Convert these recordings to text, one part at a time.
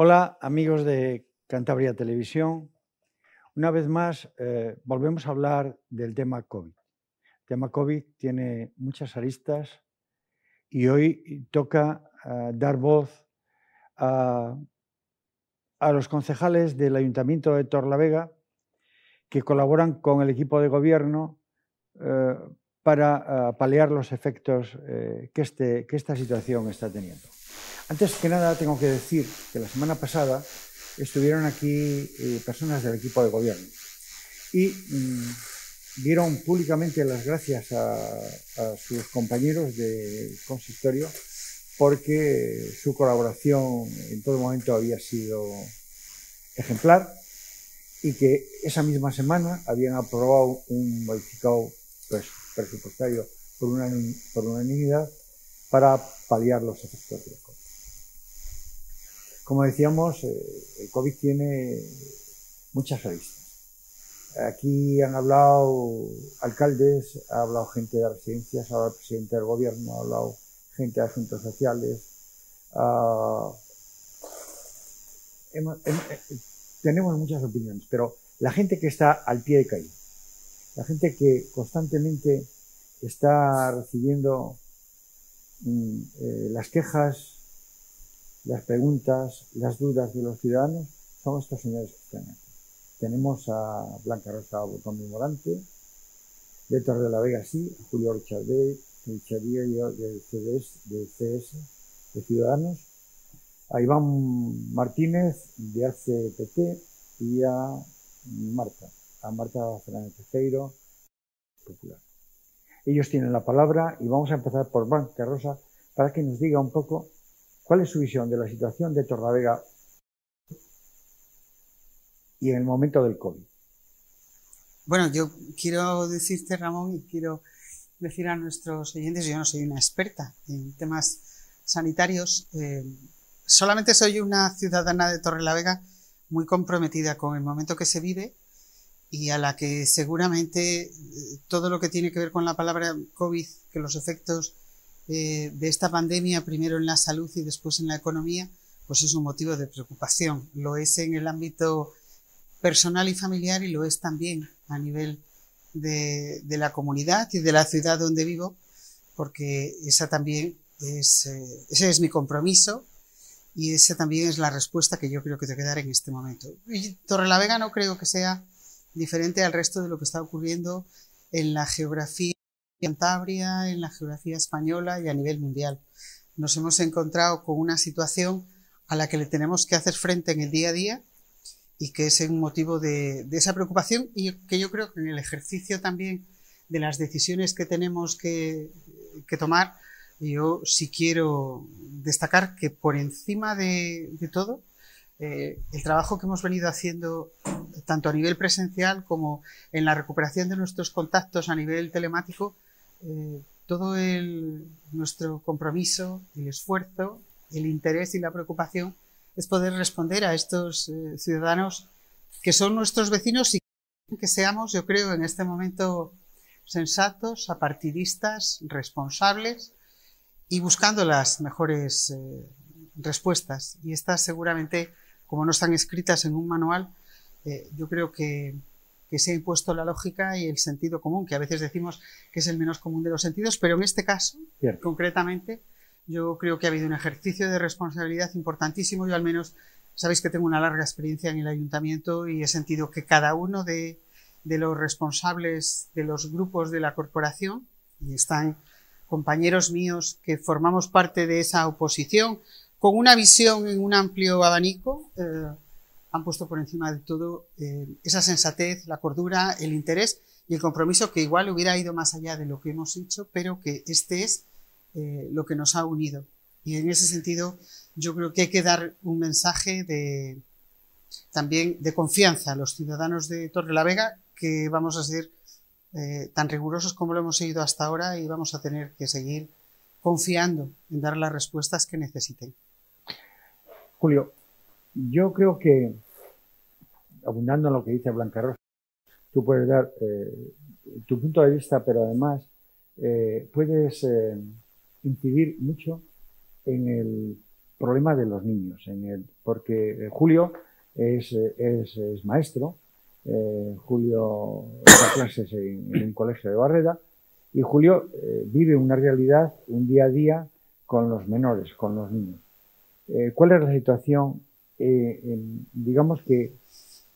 Hola amigos de Cantabria Televisión. Una vez más volvemos a hablar del tema COVID. El tema COVID tiene muchas aristas y hoy toca dar voz a los concejales del Ayuntamiento de Torlavega que colaboran con el equipo de gobierno para paliar los efectos que esta situación está teniendo. Antes que nada tengo que decir que la semana pasada estuvieron aquí personas del equipo de gobierno y dieron públicamente las gracias a sus compañeros de consistorio porque su colaboración en todo momento había sido ejemplar y que esa misma semana habían aprobado un modificado presupuestario por unanimidad para paliar los efectos del COVID. Como decíamos, el COVID tiene muchas aristas. Aquí han hablado alcaldes, ha hablado gente de residencias, ha hablado el presidente del gobierno, ha hablado gente de asuntos sociales. Tenemos muchas opiniones, pero la gente que está al pie de calle, la gente que constantemente está recibiendo las quejas, las preguntas, las dudas de los ciudadanos, son estos señores que están aquí. Tenemos a Blanca Rosa Botón de Morante, de Torrelavega, sí, a Julio Orchardé, de CS, de Ciudadanos, a Iván Martínez, de ACPT, y a Marta Fernández Tejero, Popular. Ellos tienen la palabra y vamos a empezar por Blanca Rosa para que nos diga un poco cuál es su visión de la situación de Torrelavega y en el momento del COVID. Bueno, yo quiero decirte, Ramón, y quiero decir a nuestros oyentes, yo no soy una experta en temas sanitarios, solamente soy una ciudadana de Torrelavega muy comprometida con el momento que se vive y a la que seguramente todo lo que tiene que ver con la palabra COVID, que los efectos de esta pandemia, primero en la salud y después en la economía, pues es un motivo de preocupación. Lo es en el ámbito personal y familiar y lo es también a nivel de la comunidad y de la ciudad donde vivo, porque ese es mi compromiso y esa también es la respuesta que yo creo que tengo que dar en este momento. Y Torrelavega no creo que sea diferente al resto de lo que está ocurriendo en la geografía de Cantabria, en la geografía española y a nivel mundial. Nos hemos encontrado con una situación a la que le tenemos que hacer frente en el día a día y que es un motivo de esa preocupación y que yo creo que en el ejercicio también de las decisiones que tenemos que tomar, yo sí quiero destacar que por encima de todo, el trabajo que hemos venido haciendo tanto a nivel presencial como en la recuperación de nuestros contactos a nivel telemático, todo nuestro compromiso, el esfuerzo, el interés y la preocupación es poder responder a estos ciudadanos que son nuestros vecinos y que seamos, yo creo, en este momento sensatos, apartidistas, responsables y buscando las mejores respuestas. Y estas seguramente, como no están escritas en un manual, yo creo que se ha impuesto la lógica y el sentido común, que a veces decimos que es el menos común de los sentidos, pero en este caso, Cierto. Concretamente, yo creo que ha habido un ejercicio de responsabilidad importantísimo. Yo al menos, sabéis que tengo una larga experiencia en el ayuntamiento y he sentido que cada uno de los responsables de los grupos de la corporación, y están compañeros míos que formamos parte de esa oposición, con una visión en un amplio abanico, han puesto por encima de todo esa sensatez, la cordura, el interés y el compromiso que igual hubiera ido más allá de lo que hemos hecho, pero que este es lo que nos ha unido. Y en ese sentido yo creo que hay que dar un mensaje también de confianza a los ciudadanos de Torrelavega, que vamos a ser tan rigurosos como lo hemos seguido hasta ahora y vamos a tener que seguir confiando en dar las respuestas que necesiten. Julio, yo creo que, abundando en lo que dice Blanca Rosa, tú puedes dar tu punto de vista, pero además puedes incidir mucho en problema de los niños, porque Julio es maestro, Julio da clases en un colegio de Barreda, y Julio vive una realidad, un día a día con los menores, con los niños. ¿Cuál es la situación, digamos que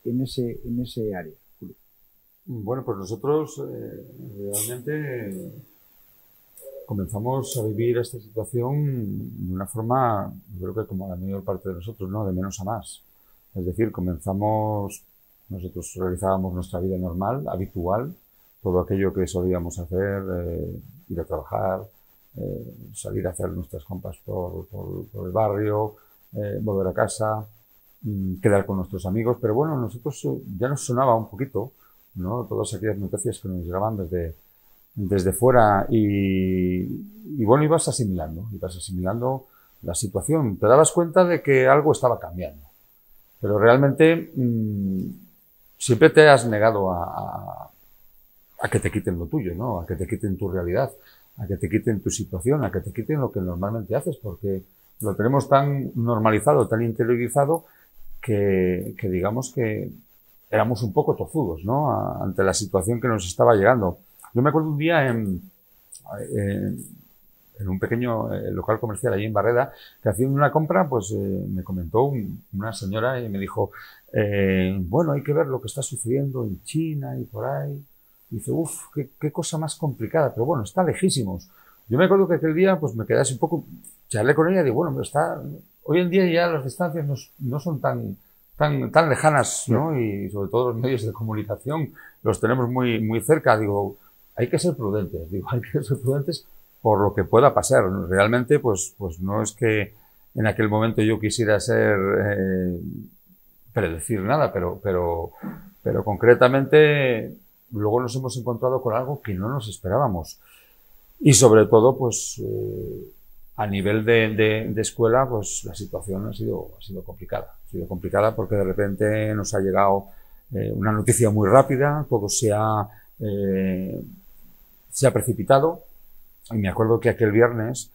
en ese área, Julio? Bueno, pues nosotros realmente comenzamos a vivir esta situación de una forma, yo creo que como la mayor parte de nosotros, ¿no? De menos a más. Es decir, nosotros realizábamos nuestra vida normal, habitual, todo aquello que solíamos hacer, ir a trabajar, salir a hacer nuestras compras por el barrio, volver a casa, quedar con nuestros amigos, pero bueno, nosotros ya nos sonaba un poquito, ¿no? Todas aquellas noticias que nos llegaban desde fuera y bueno, ibas asimilando la situación, te dabas cuenta de que algo estaba cambiando, pero realmente siempre te has negado a que te quiten lo tuyo, ¿no? A que te quiten tu realidad, a que te quiten tu situación, a que te quiten lo que normalmente haces, porque lo tenemos tan normalizado, tan interiorizado, que digamos que éramos un poco tozudos, ¿no? Ante la situación que nos estaba llegando. Yo me acuerdo un día en un pequeño local comercial allí en Barreda, que haciendo una compra, pues me comentó una señora y me dijo, bueno, hay que ver lo que está sucediendo en China y por ahí. Y dice, uff, qué cosa más complicada, pero bueno, está lejísimos. Yo me acuerdo que aquel día, pues me quedé así un poco, charlé con ella y digo, bueno, pero hoy en día ya las distancias no son tan lejanas, ¿no? Y sobre todo los medios de comunicación los tenemos muy cerca. Digo, hay que ser prudentes, por lo que pueda pasar. Realmente, pues no es que en aquel momento yo quisiera predecir nada, pero concretamente luego nos hemos encontrado con algo que no nos esperábamos. Y sobre todo, pues a nivel de escuela, pues la situación ha sido complicada. Ha sido complicada porque de repente nos ha llegado una noticia muy rápida, todo se ha precipitado. Y me acuerdo que aquel viernes,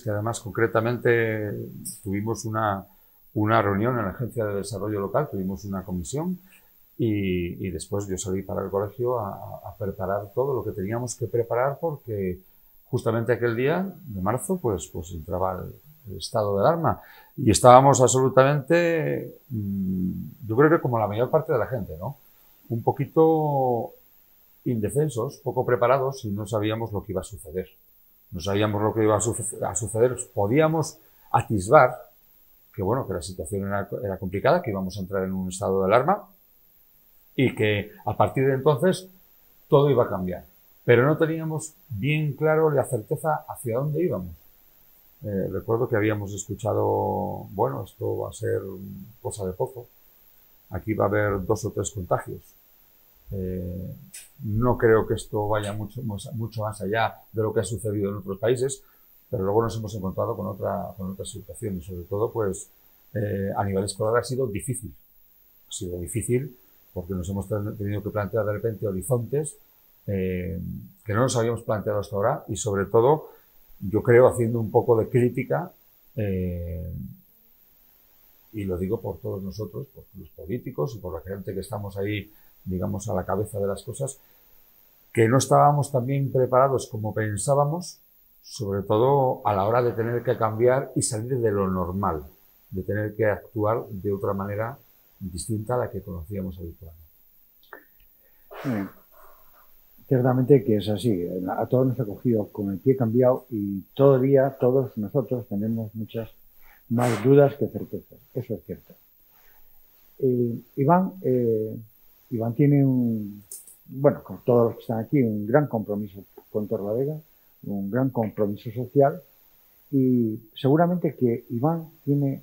que además concretamente tuvimos una reunión en la Agencia de Desarrollo Local, tuvimos una comisión y después yo salí para el colegio a preparar todo lo que teníamos que preparar porque justamente aquel día de marzo pues entraba el estado de alarma y estábamos absolutamente, yo creo que como la mayor parte de la gente, ¿no? Un poquito indefensos, poco preparados y no sabíamos lo que iba a suceder. No sabíamos lo que iba a suceder. Podíamos atisbar que, bueno, que la situación era complicada, que íbamos a entrar en un estado de alarma y que a partir de entonces todo iba a cambiar. Pero no teníamos bien claro la certeza hacia dónde íbamos. Recuerdo que habíamos escuchado, bueno, esto va a ser cosa de poco. Aquí va a haber 2 o 3 contagios. No creo que esto vaya mucho más allá de lo que ha sucedido en otros países, pero luego nos hemos encontrado con otra situación y sobre todo pues a nivel escolar ha sido difícil porque nos hemos tenido que plantear de repente horizontes que no nos habíamos planteado hasta ahora y sobre todo yo creo haciendo un poco de crítica y lo digo por todos nosotros, por los políticos y por la gente que estamos ahí digamos a la cabeza de las cosas, que no estábamos tan bien preparados como pensábamos, sobre todo a la hora de tener que cambiar y salir de lo normal, de tener que actuar de otra manera distinta a la que conocíamos habitualmente. Ciertamente que es así, a todos nos ha cogido con el pie cambiado y todavía todos nosotros tenemos muchas más dudas que certezas, eso es cierto. Iván tiene bueno, con todos los que están aquí, un gran compromiso con Torlavega, un gran compromiso social y seguramente que Iván tiene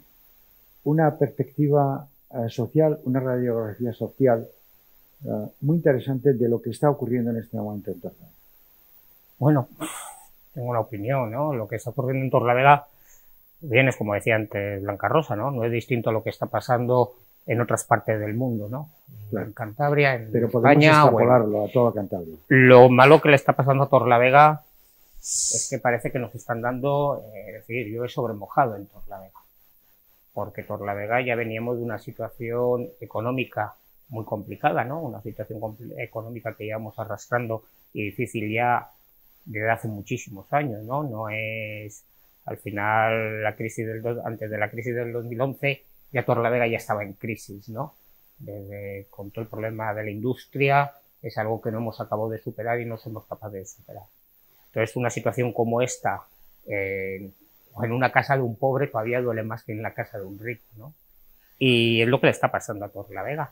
una perspectiva social, una radiografía social muy interesante de lo que está ocurriendo en este momento en Torlavega. Bueno, tengo una opinión, ¿no? Lo que está ocurriendo en Torlavega, bien es como decía antes Blanca Rosa, ¿no? No es distinto a lo que está pasando en otras partes del mundo, ¿no? Claro. En Cantabria, en Pero podemos España, extrapolarlo a toda Cantabria. Lo malo que le está pasando a Torlavega es que parece que nos están dando, es decir, yo he sobremojado en Torlavega, porque Torlavega ya veníamos de una situación económica muy complicada, ¿no? Una situación económica que íbamos arrastrando y difícil ya desde hace muchísimos años, ¿no? No es, al final, antes de la crisis del 2011, ya Torlavega ya estaba en crisis, ¿no? Con todo el problema de la industria, es algo que no hemos acabado de superar y no somos capaces de superar. Entonces, una situación como esta, en una casa de un pobre todavía duele más que en la casa de un rico, ¿no? Y es lo que le está pasando a Torlavega,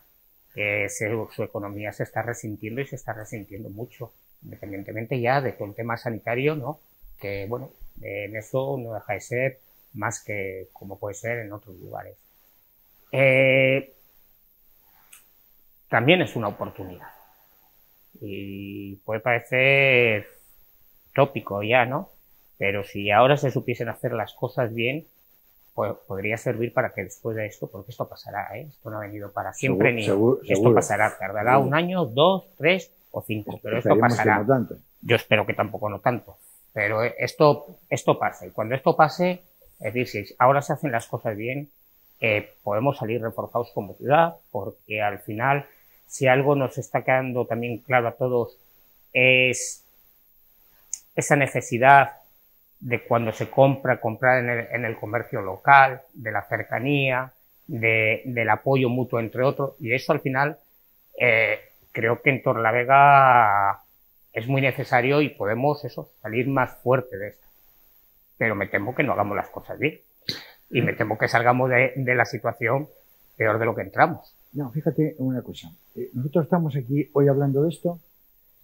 que su economía se está resintiendo y se está resintiendo mucho, independientemente ya de todo el tema sanitario, ¿no? Que, bueno, en eso no deja de ser más que como puede ser en otros lugares. También es una oportunidad. Y puede parecer tópico ya, ¿no? Pero si ahora se supiesen hacer las cosas bien, pues podría servir para que después de esto, porque esto pasará, ¿eh? Esto no ha venido para siempre, esto pasará, tardará un año, 2, 3 o 5, pero esto pasará. No tanto. Yo espero que tampoco no tanto, pero esto pasa, y cuando esto pase, es decir, si ahora se hacen las cosas bien, podemos salir reforzados como ciudad, porque al final, si algo nos está quedando también claro a todos, es esa necesidad de cuando se comprar en el comercio local, de la cercanía, del apoyo mutuo entre otros, y eso al final creo que en Torlavega es muy necesario y podemos salir más fuerte de esto. Pero me temo que no hagamos las cosas bien y me temo que salgamos de la situación peor de lo que entramos. No, fíjate una cosa. Nosotros estamos aquí hoy hablando de esto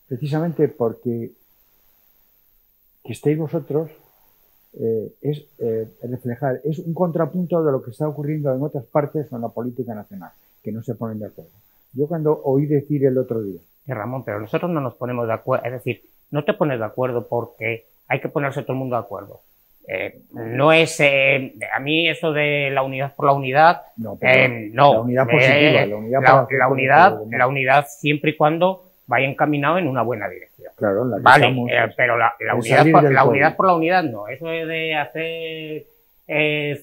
precisamente porque que estéis vosotros es reflejar, es un contrapunto de lo que está ocurriendo en otras partes en la política nacional, que no se ponen de acuerdo. Yo cuando oí decir el otro día... Ramón, pero nosotros no nos ponemos de acuerdo, es decir, no te pones de acuerdo porque hay que ponerse todo el mundo de acuerdo. No es, a mí eso de la unidad por la unidad, no. La unidad positiva, la unidad siempre y cuando vaya encaminado en una buena dirección. Claro, la que vale, estamos, pero la unidad por la unidad no, eso de hacer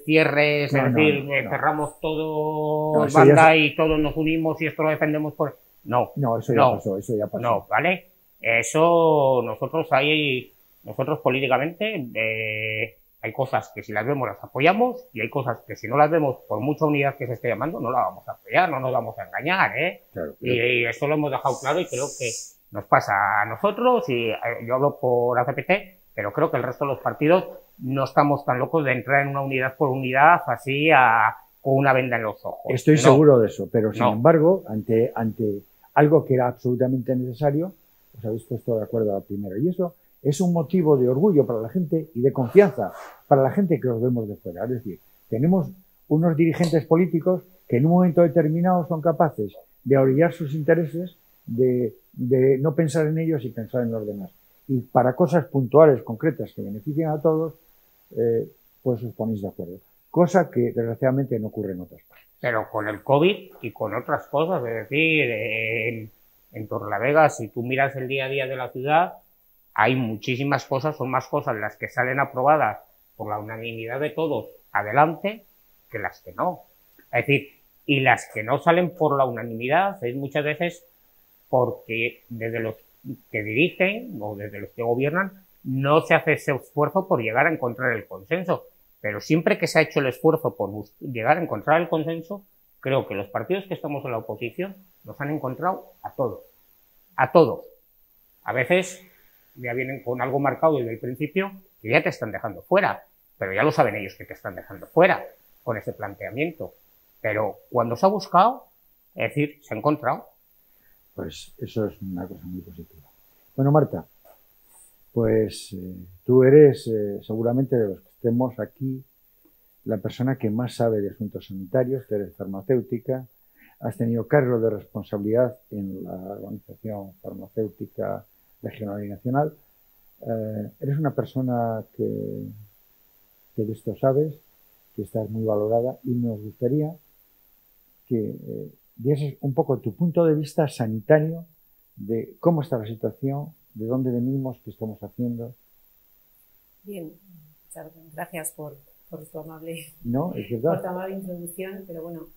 cierres, es decir, cerramos todo banda y todos nos unimos y esto lo defendemos por... No, eso ya pasó, eso ya pasó. No, ¿vale? Eso nosotros políticamente hay cosas que si las vemos las apoyamos y hay cosas que si no las vemos por mucha unidad que se esté llamando no la vamos a apoyar, no nos vamos a engañar, ¿eh? Claro. Y eso lo hemos dejado claro y creo que nos pasa a nosotros y yo hablo por ACPT, pero creo que el resto de los partidos no estamos tan locos de entrar en una unidad por unidad así con una venda en los ojos. Estoy seguro de eso, pero sin embargo, ante algo que era absolutamente necesario, os habéis puesto de acuerdo a la primera. Y eso es un motivo de orgullo para la gente y de confianza para la gente que os vemos de fuera. Es decir, tenemos unos dirigentes políticos que en un momento determinado son capaces de orillar sus intereses, de no pensar en ellos y pensar en los demás. Y para cosas puntuales, concretas, que benefician a todos, pues os ponéis de acuerdo. Cosa que desgraciadamente no ocurre en otras partes. Pero con el COVID y con otras cosas, es decir, en Torlavega, si tú miras el día a día de la ciudad, hay muchísimas cosas, son más cosas las que salen aprobadas por la unanimidad de todos adelante que las que no. Es decir, y las que no salen por la unanimidad es muchas veces porque desde los que dirigen o desde los que gobiernan no se hace ese esfuerzo por llegar a encontrar el consenso. Pero siempre que se ha hecho el esfuerzo por llegar a encontrar el consenso, creo que los partidos que estamos en la oposición nos han encontrado a todos. A todos. A veces ya vienen con algo marcado desde el principio que ya te están dejando fuera, pero ya lo saben ellos que te están dejando fuera con ese planteamiento. Pero cuando se ha buscado, es decir, se ha encontrado. Pues eso es una cosa muy positiva. Bueno, Marta, pues tú eres seguramente de los que estemos aquí la persona que más sabe de asuntos sanitarios, que eres farmacéutica, has tenido cargo de responsabilidad en la organización farmacéutica regional y nacional, eres una persona que de esto sabes, que estás muy valorada y nos gustaría que dieses un poco tu punto de vista sanitario de cómo está la situación, de dónde venimos, qué estamos haciendo Bien, muchas gracias por tu amable, No, es por verdad. tu amable introducción, pero bueno,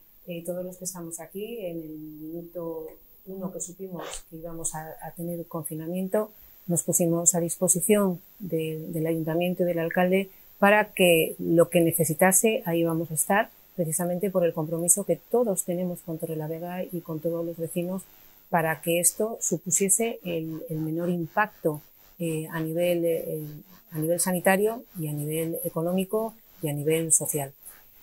todos los que estamos aquí, en el minuto 1 que supimos que íbamos a tener confinamiento, nos pusimos a disposición del ayuntamiento y del alcalde para que lo que necesitase, ahí vamos a estar, precisamente por el compromiso que todos tenemos con Torrelavega y con todos los vecinos para que esto supusiese el menor impacto a nivel sanitario y a nivel económico y a nivel social.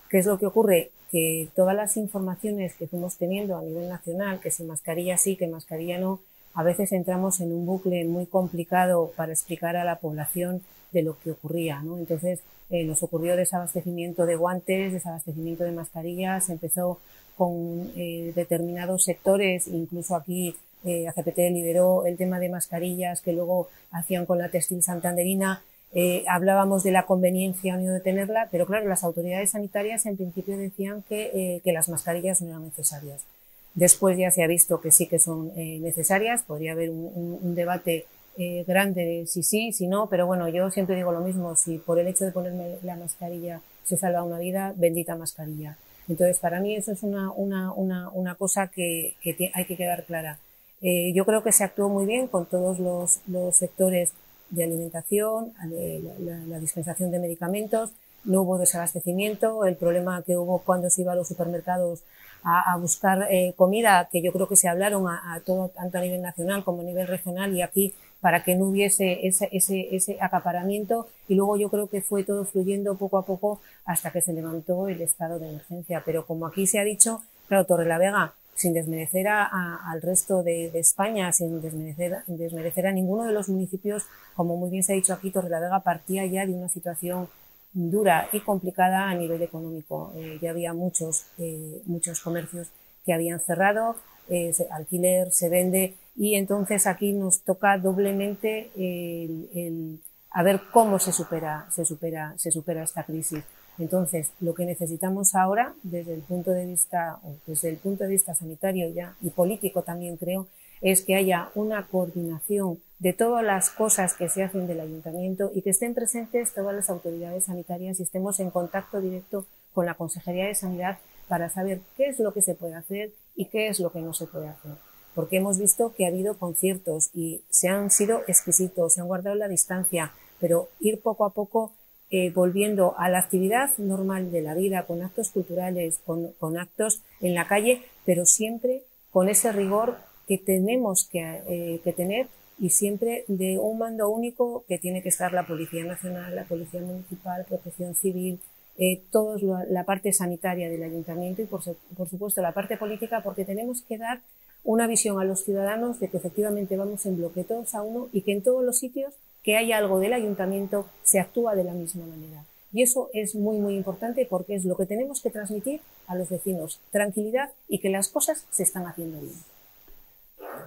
¿Qué es lo que ocurre? Que todas las informaciones que fuimos teniendo a nivel nacional, que si mascarilla sí, que mascarilla no, a veces entramos en un bucle muy complicado para explicar a la población de lo que ocurría, ¿no? Entonces nos ocurrió desabastecimiento de guantes, desabastecimiento de mascarillas, empezó con determinados sectores, incluso aquí ACPT lideró el tema de mascarillas que luego hacían con la textil santanderina. Hablábamos de la conveniencia o no de tenerla, pero claro, las autoridades sanitarias en principio decían que las mascarillas no eran necesarias. Después ya se ha visto que sí que son necesarias, podría haber un debate grande de si sí, si no, pero bueno, yo siempre digo lo mismo, si por el hecho de ponerme la mascarilla se salva una vida, bendita mascarilla. Entonces, para mí eso es una cosa que hay que quedar clara. Yo creo que se actuó muy bien con todos los sectores de alimentación, la dispensación de medicamentos, no hubo desabastecimiento, el problema que hubo cuando se iba a los supermercados a buscar comida, que yo creo que se hablaron a todo, tanto a nivel nacional como a nivel regional y aquí, para que no hubiese ese acaparamiento, y luego yo creo que fue todo fluyendo poco a poco hasta que se levantó el estado de emergencia. Pero como aquí se ha dicho, claro, Torrelavega, sin desmerecer al resto de España, sin desmerecer a ninguno de los municipios, como muy bien se ha dicho aquí, Torrelavega partía ya de una situación dura y complicada a nivel económico. Ya había muchos comercios que habían cerrado, alquiler, se vende, y entonces aquí nos toca doblemente a ver cómo se supera esta crisis. Entonces, lo que necesitamos ahora, desde el punto de vista sanitario ya y político también creo, es que haya una coordinación de todas las cosas que se hacen del ayuntamiento y que estén presentes todas las autoridades sanitarias y estemos en contacto directo con la Consejería de Sanidad para saber qué es lo que se puede hacer y qué es lo que no se puede hacer. Porque hemos visto que ha habido conciertos y se han sido exquisitos, se han guardado la distancia, pero ir poco a poco volviendo a la actividad normal de la vida, con actos culturales, con actos en la calle, pero siempre con ese rigor que tenemos que tener y siempre de un mando único que tiene que estar la Policía Nacional, la Policía Municipal, Protección Civil, todos la parte sanitaria del ayuntamiento y por supuesto la parte política, porque tenemos que dar una visión a los ciudadanos de que efectivamente vamos en bloque todos a uno y que en todos los sitios que haya algo del ayuntamiento se actúa de la misma manera. Y eso es muy, muy importante porque es lo que tenemos que transmitir a los vecinos, tranquilidad y que las cosas se están haciendo bien.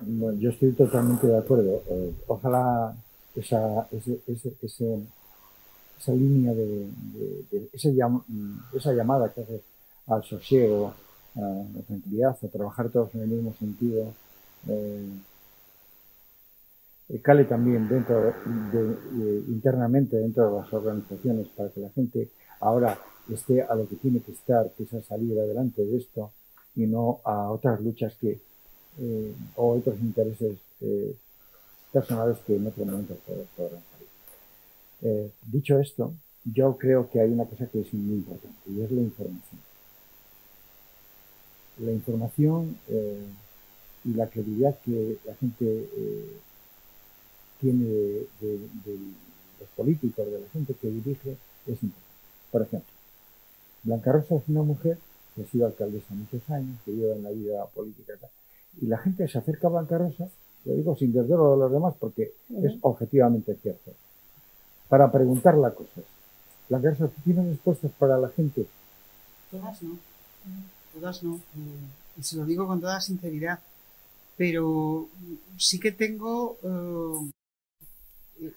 Bueno, yo estoy totalmente de acuerdo. Ojalá esa línea esa llamada que hace al sosiego, a la tranquilidad, a trabajar todos en el mismo sentido, cale también internamente dentro de las organizaciones para que la gente ahora esté a lo que tiene que estar, que es a salir adelante de esto y no a otras luchas o otros intereses personales que en otro momento podrán salir. Dicho esto, yo creo que hay una cosa que es muy importante y es la información. La información y la credibilidad que la gente tiene de los políticos, de la gente que dirige, es importante. Por ejemplo, Blanca Rosa es una mujer que ha sido alcaldesa muchos años, que lleva en la vida política, y la gente se acerca a Blanca Rosa, lo digo sin desdoro de los demás porque es objetivamente cierto, para preguntarle cosas. Blanca Rosa, ¿tú tienes respuestas para la gente? Todas no. Todas no. Y se lo digo con toda sinceridad. Pero sí que tengo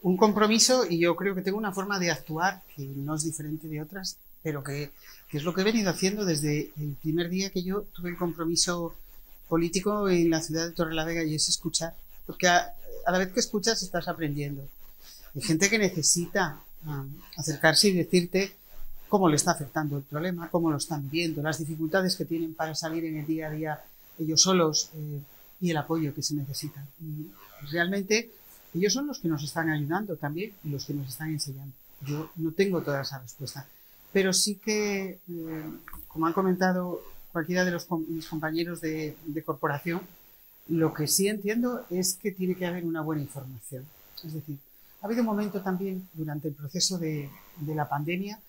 un compromiso y yo creo que tengo una forma de actuar que no es diferente de otras, pero que es lo que he venido haciendo desde el primer día que yo tuve el compromiso político en la ciudad de Torrelavega, y es escuchar. Porque a la vez que escuchas estás aprendiendo. Hay gente que necesita a acercarse y decirte cómo le está afectando el problema, cómo lo están viendo, las dificultades que tienen para salir en el día a día ellos solos y el apoyo que se necesitan. Y realmente ellos son los que nos están ayudando también y los que nos están enseñando. Yo no tengo toda esa respuesta, pero sí que, como han comentado cualquiera de mis compañeros de corporación, lo que sí entiendo es que tiene que haber una buena información. Es decir, ha habido un momento también durante el proceso de la pandemia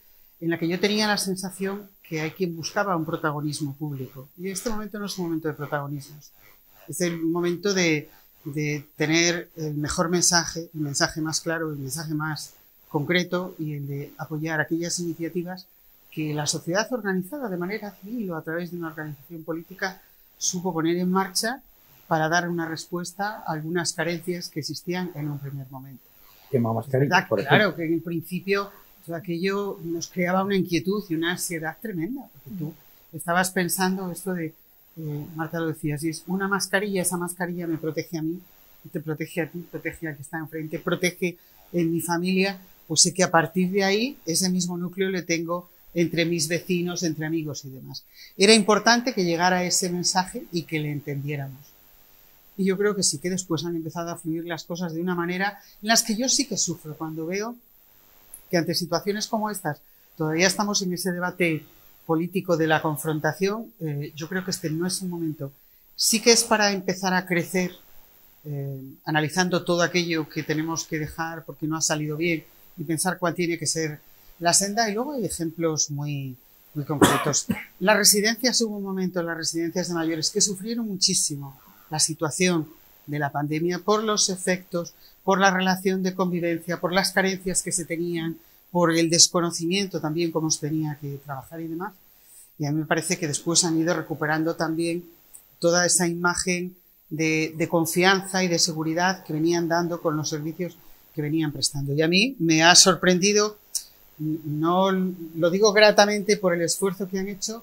en la que yo tenía la sensación que hay quien buscaba un protagonismo público. Y este momento no es un momento de protagonismos. Es el momento de tener el mejor mensaje, el mensaje más claro, el mensaje más concreto y el de apoyar aquellas iniciativas que la sociedad organizada de manera civil o a través de una organización política supo poner en marcha para dar una respuesta a algunas carencias que existían en un primer momento. Tema mascarilla, por ejemplo. Claro, que en el principio aquello nos creaba una inquietud y una ansiedad tremenda, porque tú estabas pensando esto de, Marta lo decía, si es una mascarilla, esa mascarilla me protege a mí, te protege a ti, protege al que está enfrente, protege en mi familia, pues sé que a partir de ahí ese mismo núcleo le tengo entre mis vecinos, entre amigos y demás. Era importante que llegara ese mensaje y que le entendiéramos. Y yo creo que sí que después han empezado a fluir las cosas de una manera en las que yo sí que sufro cuando veo que ante situaciones como estas todavía estamos en ese debate político de la confrontación. Yo creo que este no es un momento. Sí que es para empezar a crecer, analizando todo aquello que tenemos que dejar porque no ha salido bien y pensar cuál tiene que ser la senda. Y luego hay ejemplos muy concretos. Las residencias, hubo un momento en las residencias de mayores que sufrieron muchísimo la situación de la pandemia por los efectos, por la relación de convivencia, por las carencias que se tenían, por el desconocimiento también cómo se tenía que trabajar y demás. Y a mí me parece que después han ido recuperando también toda esa imagen de confianza y de seguridad que venían dando con los servicios que venían prestando. Y a mí me ha sorprendido, no lo digo gratamente por el esfuerzo que han hecho,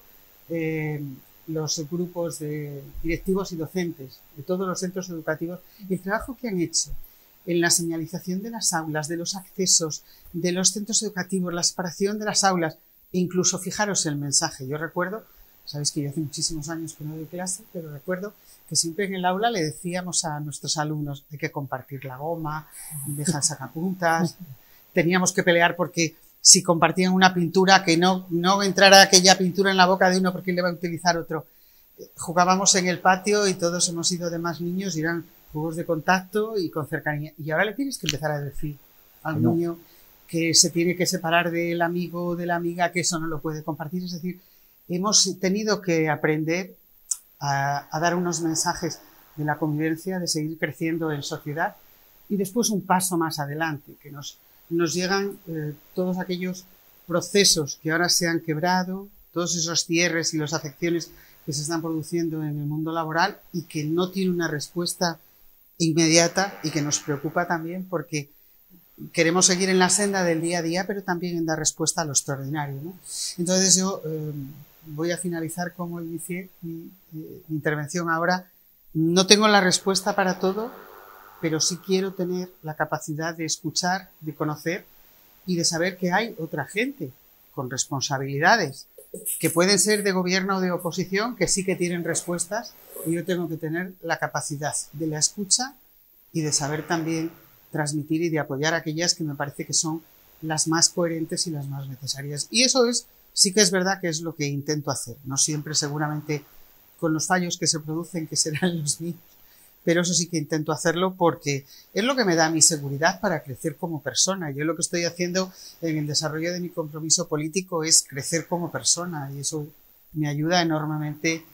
los grupos de directivos y docentes de todos los centros educativos, el trabajo que han hecho en la señalización de las aulas, de los accesos, de los centros educativos, la separación de las aulas, e incluso fijaros el mensaje. Yo recuerdo, sabéis que yo hace muchísimos años que no doy clase, pero recuerdo que siempre en el aula le decíamos a nuestros alumnos hay que compartir la goma, dejar sacapuntas, teníamos que pelear porque si compartían una pintura, que no entrara aquella pintura en la boca de uno porque le va a utilizar otro. Jugábamos en el patio y todos hemos ido de más niños y eran juegos de contacto y con cercanía. Y ahora le tienes que empezar a decir al niño que se tiene que separar del amigo o de la amiga, que eso no lo puede compartir. Es decir, hemos tenido que aprender a dar unos mensajes de la convivencia, de seguir creciendo en sociedad y después un paso más adelante, que nos llegan todos aquellos procesos que ahora se han quebrado, todos esos cierres y las afecciones que se están produciendo en el mundo laboral y que no tiene una respuesta inmediata y que nos preocupa también porque queremos seguir en la senda del día a día, pero también en dar respuesta a lo extraordinario, ¿no? Entonces yo voy a finalizar como inicié mi intervención ahora. No tengo la respuesta para todo, pero sí quiero tener la capacidad de escuchar, de conocer y de saber que hay otra gente con responsabilidades que pueden ser de gobierno o de oposición, que sí que tienen respuestas, y yo tengo que tener la capacidad de la escucha y de saber también transmitir y de apoyar aquellas que me parece que son las más coherentes y las más necesarias. Y eso sí que es verdad que es lo que intento hacer, no siempre seguramente con los fallos que se producen, que serán los míos, pero eso sí que intento hacerlo porque es lo que me da mi seguridad para crecer como persona. Yo lo que estoy haciendo en el desarrollo de mi compromiso político es crecer como persona y eso me ayuda enormemente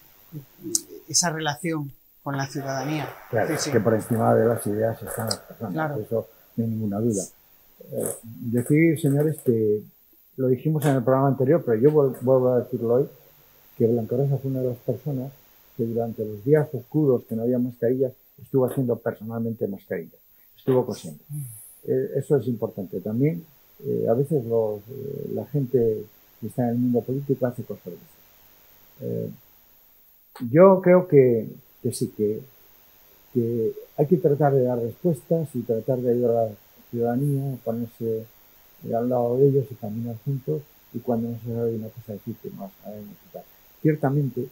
esa relación con la ciudadanía. Claro, sí. Que por encima de las ideas están las personas, claro. Eso no hay ninguna duda. Decir, señores, que lo dijimos en el programa anterior, pero yo vuelvo a decirlo hoy, que Blanca Rosa fue una de las personas que durante los días oscuros que no había mascarillas, estuvo haciendo personalmente mascarillas, estuvo cosiendo. Eso es importante. También, a veces la gente que está en el mundo político hace cosas de eso. Yo creo que sí, que hay que tratar de dar respuestas y tratar de ayudar a la ciudadanía, ponerse al lado de ellos y caminar juntos, y cuando no se sabe una cosa decirte más sabemos y tal. Ciertamente,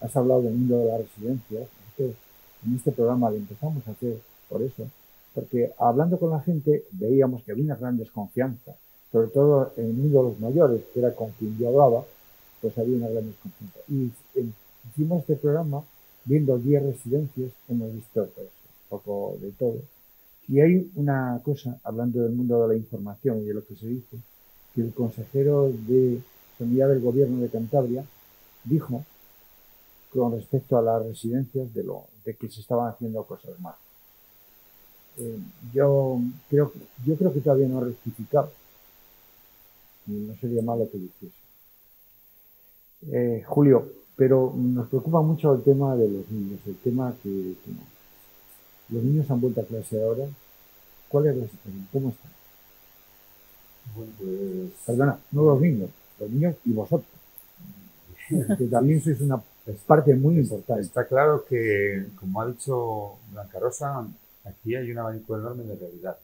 has hablado del mundo de las residencias. En este programa lo empezamos a hacer por eso, porque hablando con la gente veíamos que había una gran desconfianza, sobre todo en el mundo de los mayores, que era con quien yo hablaba, pues había una gran desconfianza. Y hicimos este programa viendo 10 residencias, hemos visto pues, un poco de todo. Y hay una cosa, hablando del mundo de la información y de lo que se dice, que el consejero de Sanidad del Gobierno de Cantabria dijo con respecto a las residencias de que se estaban haciendo cosas mal. Yo creo que todavía no ha rectificado, y no sería malo que lo hiciese. Julio, pero nos preocupa mucho el tema de los niños, el tema que no. Los niños han vuelto a clase ahora. ¿Cuál es la situación? ¿Cómo están? Bueno, pues... Perdona, no los niños y vosotros, que también sois una parte muy importante. Está claro que, como ha dicho Blanca Rosa, aquí hay un abanico enorme de realidades.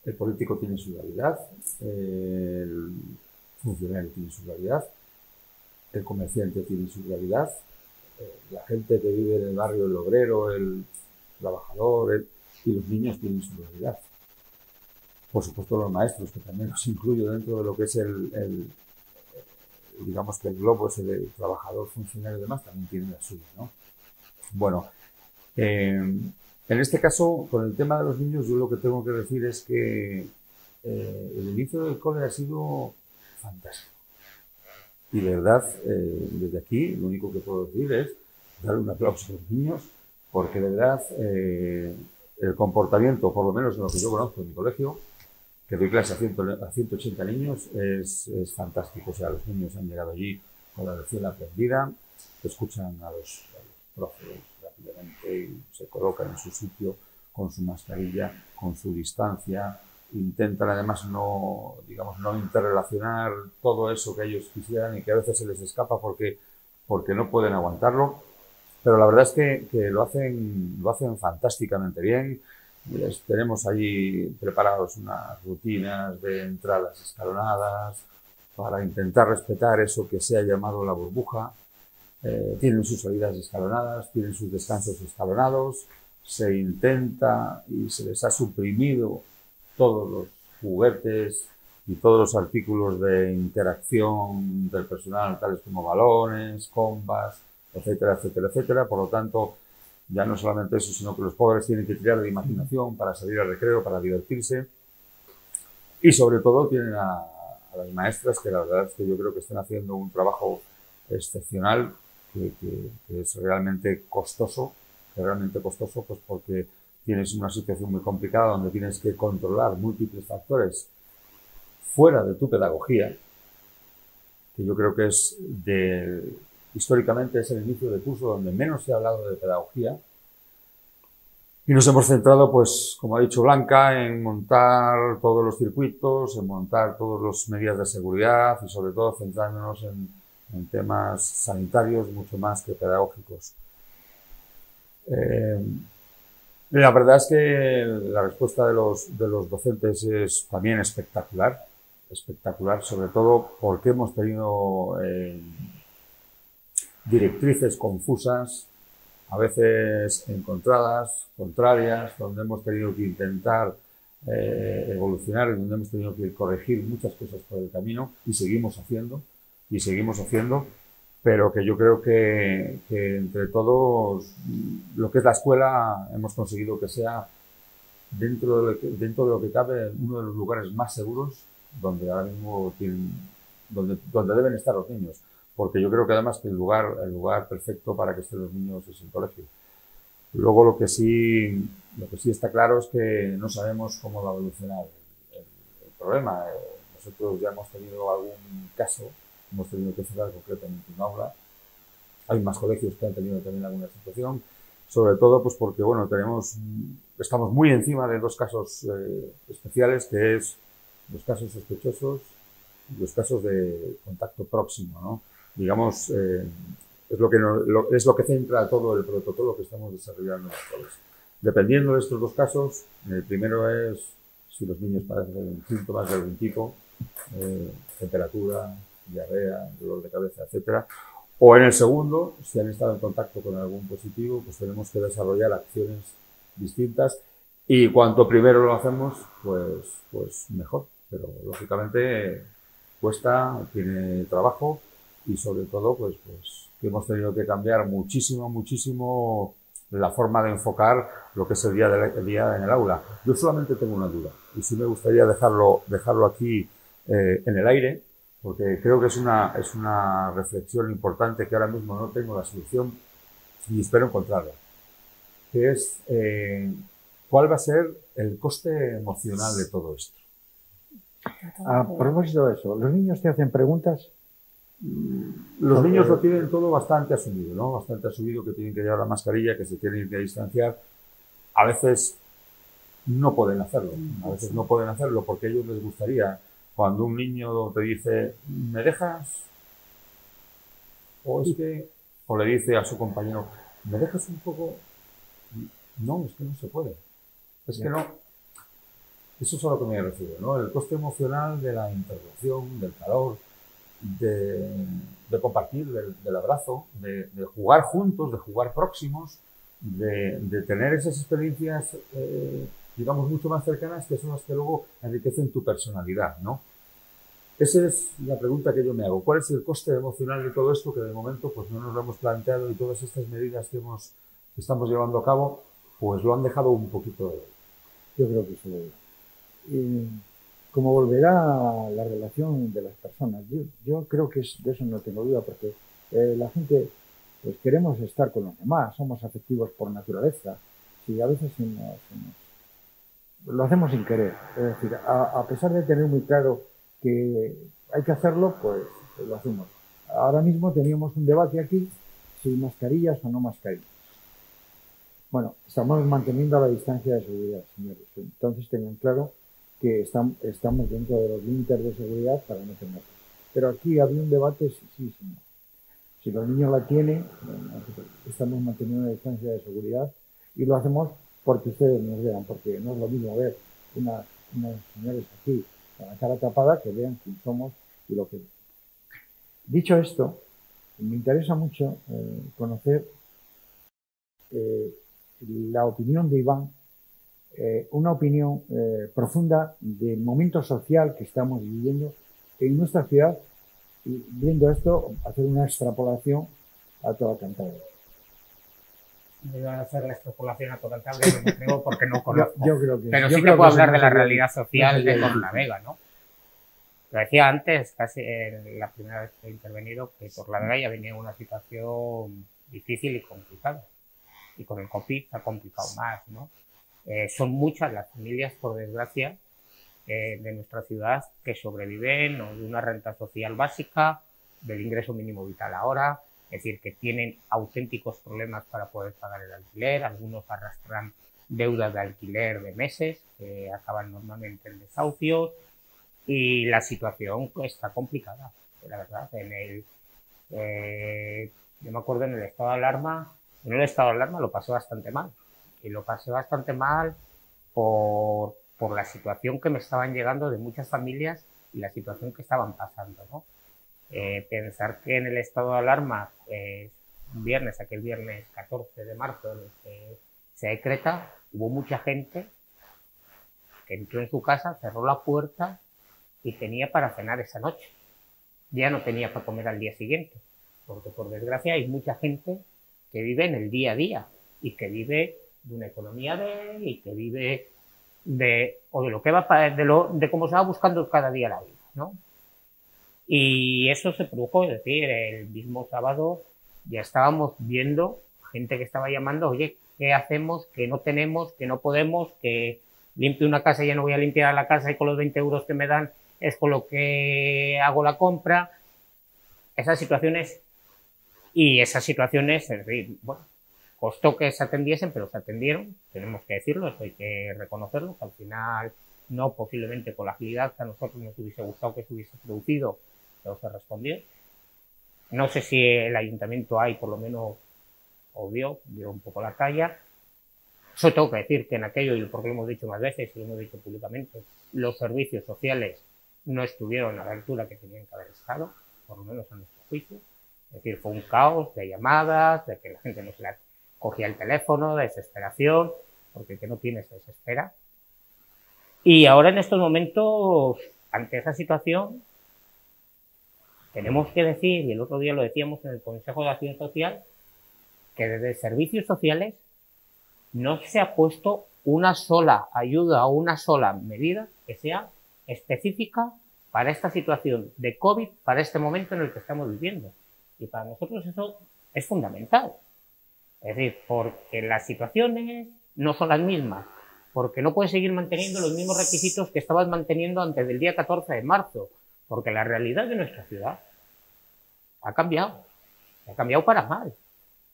El político tiene su realidad, el funcionario tiene su realidad, el comerciante tiene su realidad, la gente que vive en el barrio, el obrero, el trabajador, y los niños tienen su realidad. Por supuesto los maestros, que también los incluyo dentro de lo que es digamos que el globo ese de trabajador, funcionario y demás, también tienen la suya, ¿no? Bueno, en este caso, con el tema de los niños, yo lo que tengo que decir es que el inicio del cole ha sido fantástico. Y de verdad, desde aquí, lo único que puedo decir es dar un aplauso a los niños, porque de verdad el comportamiento, por lo menos en lo que yo conozco en mi colegio, que doy clase a 180 niños, es fantástico. O sea, los niños han llegado allí con la lección aprendida, escuchan a los profes rápidamente y se colocan en su sitio con su mascarilla, con su distancia. Intentan además no interrelacionar todo eso que ellos quisieran y que a veces se les escapa porque no pueden aguantarlo. Pero la verdad es que lo hacen fantásticamente bien. Les tenemos allí preparados unas rutinas de entradas escalonadas para intentar respetar eso que se ha llamado la burbuja. Tienen sus salidas escalonadas, tienen sus descansos escalonados. Se intenta y se les ha suprimido todos los juguetes y todos los artículos de interacción del personal, tales como balones, combas, etcétera, etcétera, etcétera. Por lo tanto, ya no solamente eso, sino que los pobres tienen que tirar de imaginación para salir al recreo, para divertirse. Y sobre todo tienen a las maestras, que la verdad es que yo creo que están haciendo un trabajo excepcional, que es realmente costoso, pues porque tienes una situación muy complicada donde tienes que controlar múltiples factores fuera de tu pedagogía, que yo creo que es históricamente es el inicio de curso donde menos se ha hablado de pedagogía, y nos hemos centrado, pues, como ha dicho Blanca, en montar todos los circuitos, en montar todas las medidas de seguridad y sobre todo centrándonos en temas sanitarios mucho más que pedagógicos. La verdad es que la respuesta de los docentes es también espectacular, sobre todo porque hemos tenido directrices confusas, a veces encontradas, contrarias, donde hemos tenido que intentar evolucionar y donde hemos tenido que corregir muchas cosas por el camino y seguimos haciendo, pero que yo creo que entre todos lo que es la escuela hemos conseguido que sea dentro de lo que cabe uno de los lugares más seguros donde ahora mismo donde deben estar los niños. Porque yo creo que además que el lugar perfecto para que estén los niños es el colegio. Luego lo que sí está claro es que no sabemos cómo va a evolucionar el problema. Nosotros ya hemos tenido algún caso, hemos tenido que cerrar concretamente un aula. Hay más colegios que han tenido también alguna situación, sobre todo pues porque bueno, estamos muy encima de dos casos especiales, que es los casos sospechosos y los casos de contacto próximo, ¿no? Digamos, es lo que centra todo el protocolo que estamos desarrollando en los colegios. Dependiendo de estos dos casos, el primero es si los niños padecen síntomas de algún tipo, temperatura, diarrea, dolor de cabeza, etcétera. O en el segundo, si han estado en contacto con algún positivo, pues tenemos que desarrollar acciones distintas y cuanto primero lo hacemos, pues mejor. Pero lógicamente cuesta, tiene trabajo y sobre todo pues que hemos tenido que cambiar muchísimo la forma de enfocar lo que es el día en el aula. Yo solamente tengo una duda y sí me gustaría dejarlo aquí en el aire, porque creo que es una reflexión importante que ahora mismo no tengo la solución y espero encontrarla, que es ¿cuál va a ser el coste emocional de todo esto? A propósito de eso, ¿los niños te hacen preguntas? Los niños lo tienen todo bastante asumido, ¿no? Bastante asumido, que tienen que llevar la mascarilla, que se tienen que distanciar. A veces no pueden hacerlo, porque a ellos les gustaría. Cuando un niño te dice, ¿me dejas? O le dice a su compañero, ¿me dejas un poco? No, es que no se puede. Es que no. Eso es a lo que me refiero, ¿no? El coste emocional de la intervención, del calor, de compartir, del abrazo, de jugar juntos, de jugar próximos, de tener esas experiencias, digamos, mucho más cercanas, que son las que luego enriquecen tu personalidad, ¿no? Esa es la pregunta que yo me hago. ¿Cuál es el coste emocional de todo esto que de momento pues no nos lo hemos planteado y todas estas medidas que estamos llevando a cabo pues lo han dejado un poquito de... Yo creo que sí. ¿Cómo volverá la relación de las personas? Yo creo que de eso no tengo duda, porque la gente pues queremos estar con los demás, somos afectivos por naturaleza, y a veces lo hacemos sin querer. Es decir, a pesar de tener muy claro que hay que hacerlo, pues lo hacemos. Ahora mismo teníamos un debate aquí, si mascarillas o no mascarillas. Bueno, estamos manteniendo la distancia de seguridad, señores. Entonces tengan claro que estamos dentro de los límites de seguridad para no tenerlo. Pero aquí había un debate, sí. Si los niños la tienen, estamos manteniendo una distancia de seguridad y lo hacemos porque ustedes nos vean, porque no es lo mismo ver unos señores aquí con la cara tapada que vean quién somos y lo que... Dicho esto, me interesa mucho conocer la opinión de Iván, una opinión profunda del momento social que estamos viviendo en nuestra ciudad, y viendo esto, hacer una extrapolación a toda Cantabria. No iba a hacer la extrapolación a toda Cantabria, no me atrevo porque no conozco. Yo creo que pero sí que puedo hablar de la realidad social de Torlavega, ¿no? Lo decía antes, casi en la primera vez que he intervenido, que Torlavega ya venía en una situación difícil y complicada. Y con el COVID se ha complicado más, ¿no? Son muchas las familias, por desgracia, de nuestra ciudad que sobreviven o de una renta social básica, del ingreso mínimo vital ahora, es decir, que tienen auténticos problemas para poder pagar el alquiler, algunos arrastran deudas de alquiler de meses que acaban normalmente en desahucios y la situación está complicada, la verdad. Yo me acuerdo en el estado de alarma, lo pasé bastante mal, y lo pasé bastante mal por la situación que me estaban llegando de muchas familias y la situación que estaban pasando, ¿no? Pensar que en el estado de alarma, aquel viernes 14 de marzo, en el que se decreta, hubo mucha gente que entró en su casa, cerró la puerta y tenía para cenar esa noche. Ya no tenía para comer al día siguiente, porque por desgracia hay mucha gente que vive en el día a día y que vive de una economía y que vive de lo que va de cómo se va buscando cada día la vida, ¿no? Y eso se produjo, es decir, el mismo sábado ya estábamos viendo gente que estaba llamando, oye, ¿qué hacemos? Que no tenemos, que no podemos, que limpio una casa y ya no voy a limpiar la casa y con los 20 euros que me dan es con lo que hago la compra. Esas situaciones, es decir, bueno, costó que se atendiesen, pero se atendieron, tenemos que decirlo, eso hay que reconocerlo, que al final no posiblemente con la agilidad que a nosotros nos hubiese gustado que se hubiese producido, pero se respondió. No sé si el ayuntamiento ahí por lo menos dio un poco la talla, Eso tengo que decir que en aquello, y porque lo hemos dicho más veces y lo hemos dicho públicamente, los servicios sociales no estuvieron a la altura que tenían que haber estado, por lo menos a nuestro juicio. Es decir, fue un caos de llamadas, de que la gente no se la cogía el teléfono, de desesperación, porque el que no tiene se desespera. Y ahora en estos momentos, ante esa situación, tenemos que decir, y el otro día lo decíamos en el Consejo de Acción Social, que desde servicios sociales no se ha puesto una sola ayuda o una sola medida que sea específica para esta situación de COVID, para este momento en el que estamos viviendo. Y para nosotros eso es fundamental. Es decir, porque las situaciones no son las mismas, porque no puedes seguir manteniendo los mismos requisitos que estabas manteniendo antes del día 14 de marzo, porque la realidad de nuestra ciudad ha cambiado para mal.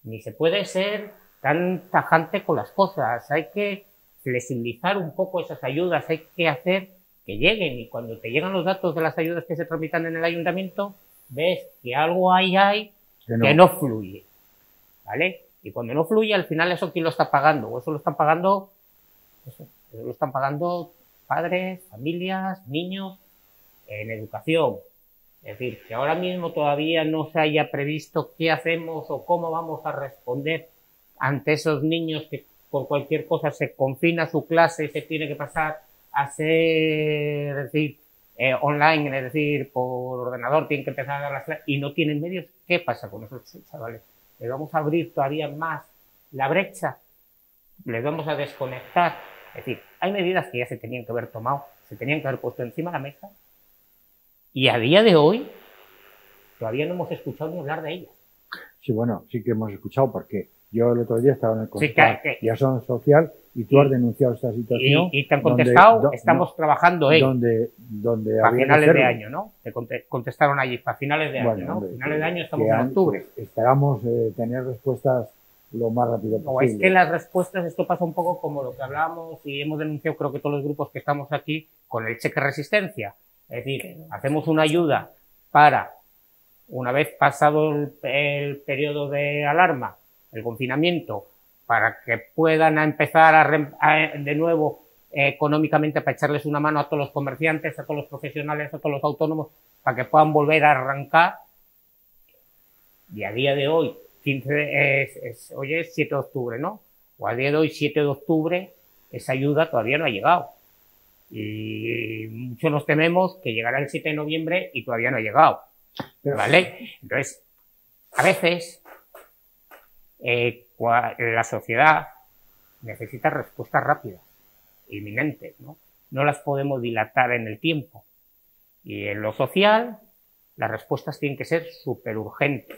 Ni se puede ser tan tajante con las cosas, hay que flexibilizar un poco esas ayudas, hay que hacer que lleguen, y cuando te llegan los datos de las ayudas que se tramitan en el ayuntamiento, ves que algo ahí hay que no fluye, ¿vale? Y cuando no fluye, al final eso quién lo está pagando, o eso lo están pagando padres, familias, niños, en educación. Es decir, que ahora mismo todavía no se haya previsto qué hacemos o cómo vamos a responder ante esos niños que por cualquier cosa se confina su clase y se tiene que pasar a ser, es decir, online, es decir, por ordenador, tienen que empezar a dar las clases y no tienen medios. ¿Qué pasa con esos chavales? ¿Les vamos a abrir todavía más la brecha? ¿Les vamos a desconectar? Es decir, hay medidas que ya se tenían que haber tomado, se tenían que haber puesto encima de la mesa, y a día de hoy todavía no hemos escuchado ni hablar de ellas. Sí, bueno, sí que hemos escuchado, porque yo el otro día estaba en el Consejo de Acción Social y tú has denunciado esta situación. Y te han contestado, estamos trabajando en... Donde a finales de año, ¿no? Te contestaron allí, para finales de año, ¿no? Hombre, finales de año estamos en octubre. Esperamos tener respuestas lo más rápido posible. No, es que las respuestas, esto pasa un poco como lo que hablábamos y hemos denunciado, creo que todos los grupos que estamos aquí, con el cheque resistencia. Es decir, hacemos una ayuda para, una vez pasado el periodo de alarma, el confinamiento, para que puedan empezar de nuevo económicamente, para echarles una mano a todos los comerciantes, a todos los profesionales, a todos los autónomos, para que puedan volver a arrancar. Y a día de hoy, hoy es 7 de octubre, ¿no? O a día de hoy, 7 de octubre, esa ayuda todavía no ha llegado. Y muchos nos tememos que llegará el 7 de noviembre y todavía no ha llegado, ¿vale? Entonces, a veces la sociedad necesita respuestas rápidas, inminentes, ¿no? No las podemos dilatar en el tiempo. Y en lo social, las respuestas tienen que ser súper urgentes.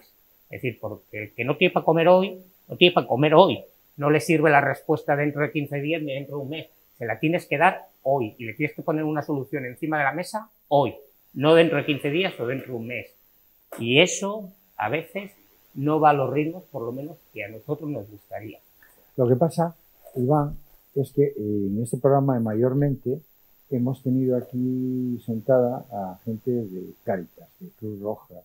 Es decir, porque el que no tiene para comer hoy, no tiene para comer hoy. No le sirve la respuesta dentro de 15 días ni dentro de un mes. Se la tienes que dar hoy y le tienes que poner una solución encima de la mesa hoy, no dentro de 15 días o dentro de un mes. Y eso a veces no va a los ritmos, por lo menos, que a nosotros nos gustaría. Lo que pasa, Iván, es que en este programa mayormente hemos tenido aquí sentada a gente de Cáritas, de Cruz Roja,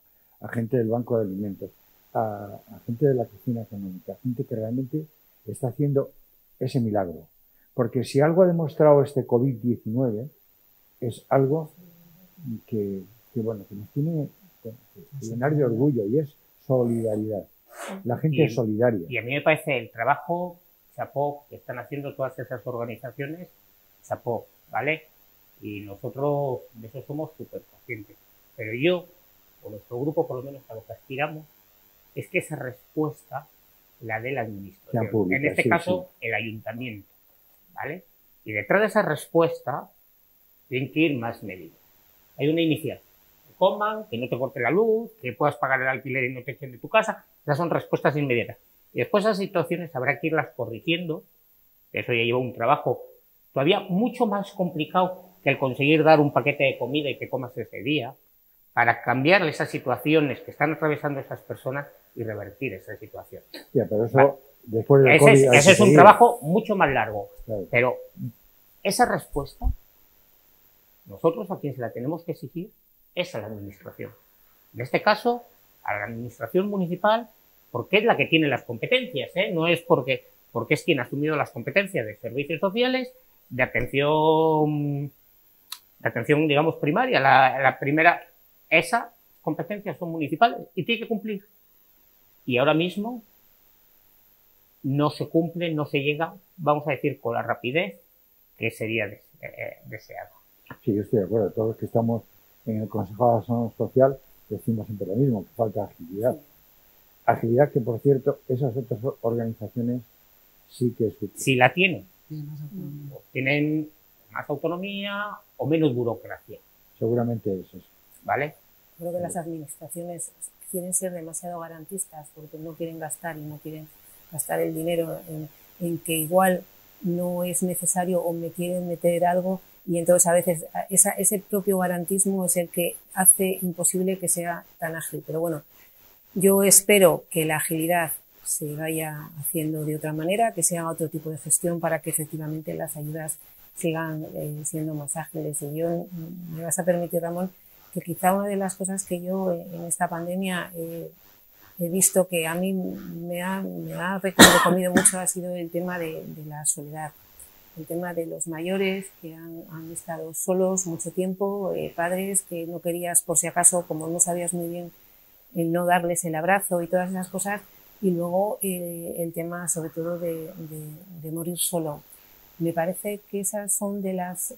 a gente del Banco de Alimentos, a gente de la Cocina Económica, gente que realmente está haciendo ese milagro. Porque si algo ha demostrado este COVID-19 es algo que nos tiene que llenar de orgullo, y es solidaridad. La gente es solidaria. Y a mí me parece el trabajo, chapó, que están haciendo todas esas organizaciones, chapó, ¿vale? Y nosotros de eso somos súper conscientes. Pero yo, o nuestro grupo, por lo menos a lo que aspiramos, es que esa respuesta la dé la administración. Pública, en este caso, el ayuntamiento. ¿Vale? Y detrás de esa respuesta tienen que ir más medidas. Hay una inicial. Que coman, que no te corte la luz, que puedas pagar el alquiler y no te echen de tu casa. Esas son respuestas inmediatas. Y después esas situaciones habrá que irlas corrigiendo. Eso ya lleva un trabajo todavía mucho más complicado que el conseguir dar un paquete de comida y que comas ese día, para cambiar esas situaciones que están atravesando esas personas y revertir esa situación. Ya, pero eso... ¿Vale? Después del COVID, ese es un trabajo mucho más largo, claro. Pero esa respuesta, nosotros a quien se la tenemos que exigir es a la administración. En este caso, a la administración municipal, porque es la que tiene las competencias, ¿eh? No es porque porque es quien ha asumido las competencias de servicios sociales, de atención, digamos, primaria. La primera, esas competencias son municipales y tiene que cumplir. Y ahora mismo no se cumple, no se llega, vamos a decir, con la rapidez que sería deseado. Sí, yo estoy de acuerdo. Todos los que estamos en el Consejo de Acción Social decimos siempre lo mismo, que falta agilidad. Agilidad que, por cierto, esas otras organizaciones sí que sufren. Si la tienen. Tienen más autonomía o menos burocracia. Seguramente es eso. ¿Vale? Creo que las administraciones quieren ser demasiado garantistas porque no quieren gastar y no quieren gastar el dinero en que igual no es necesario o me quieren meter algo, y entonces a veces ese propio garantismo es el que hace imposible que sea tan ágil. Pero bueno, yo espero que la agilidad se vaya haciendo de otra manera, que sea otro tipo de gestión para que efectivamente las ayudas sigan siendo más ágiles. Y yo, me vas a permitir, Ramón, que quizá una de las cosas que yo en esta pandemia he visto que a mí me ha recomido mucho ha sido el tema de la soledad, el tema de los mayores que han estado solos mucho tiempo, padres que no querías, por si acaso, como no sabías muy bien, el no darles el abrazo y todas esas cosas, y luego el tema sobre todo de morir solo. Me parece que esas son de las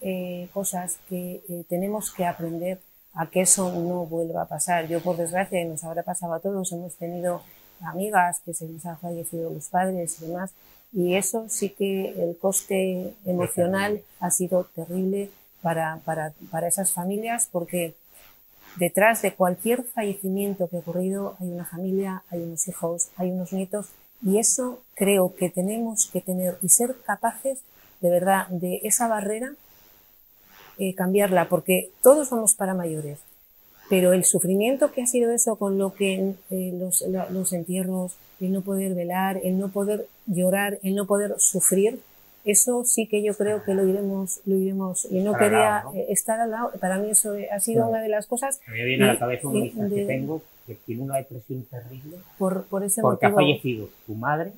cosas que tenemos que aprender a que eso no vuelva a pasar. Yo, por desgracia, y nos habrá pasado a todos, hemos tenido amigas que se les han fallecido los padres y demás, y eso sí que el coste emocional ha sido terrible para esas familias, porque detrás de cualquier fallecimiento que ha ocurrido hay una familia, hay unos hijos, hay unos nietos, y eso creo que tenemos que tener y ser capaces de verdad de esa barrera cambiarla, porque todos vamos para mayores, pero el sufrimiento que ha sido eso con lo que los entierros, el no poder velar, el no poder llorar, el no poder sufrir, eso sí que yo creo que lo iremos y no quería estar al lado. Para mí eso ha sido una de las cosas. A mí me viene a la cabeza una hija que tengo que tiene una depresión terrible por ese porque motivo, ha fallecido su madre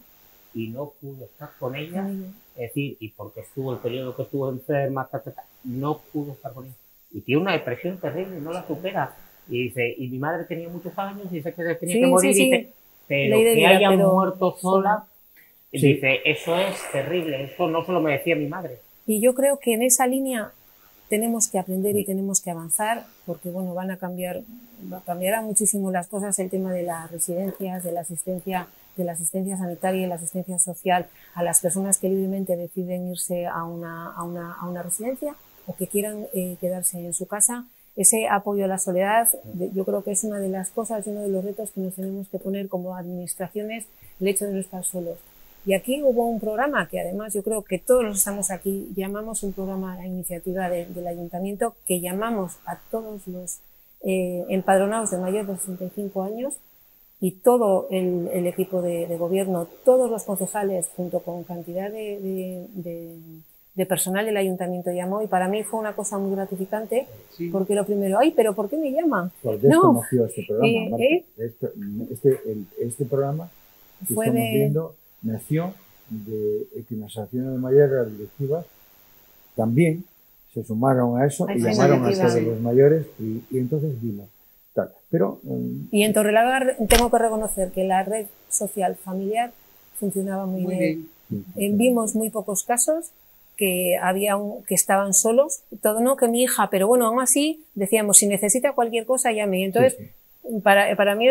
y no pudo estar con ella, es decir, y porque estuvo el periodo que estuvo enferma, no pudo estar con ella. Y tiene una depresión terrible, no la supera. Y dice, y mi madre tenía muchos años y dice que tenía que morir, dice, pero que haya muerto sola, dice, eso es terrible, eso no se lo merecía mi madre. Y yo creo que en esa línea tenemos que aprender y tenemos que avanzar, porque bueno, cambiarán muchísimo las cosas, el tema de las residencias, de la asistencia sanitaria y la asistencia social a las personas que libremente deciden irse a una residencia o que quieran quedarse en su casa. Ese apoyo a la soledad, yo creo que es una de las cosas, uno de los retos que nos tenemos que poner como administraciones, el hecho de no estar solos. Y aquí hubo un programa que además yo creo que todos los que estamos aquí llamamos un programa a la iniciativa del ayuntamiento, que llamamos a todos los empadronados de mayor de 65 años y todo el equipo de gobierno, todos los concejales, junto con cantidad de personal del ayuntamiento llamó, y para mí fue una cosa muy gratificante, porque lo primero, ¿pero por qué me llaman? Pues de esto nació este programa, Marta. Este programa que estamos viendo nació de que las asociaciones de mayores directivas también se sumaron a eso y llamaron a todos los mayores y entonces vimos. Pero, y en Torrelavega tengo que reconocer que la red social familiar funcionaba muy bien. Vimos muy pocos casos, que que estaban solos, todo no, que mi hija, pero bueno, aún así decíamos, si necesita cualquier cosa, llame. Y entonces, para mí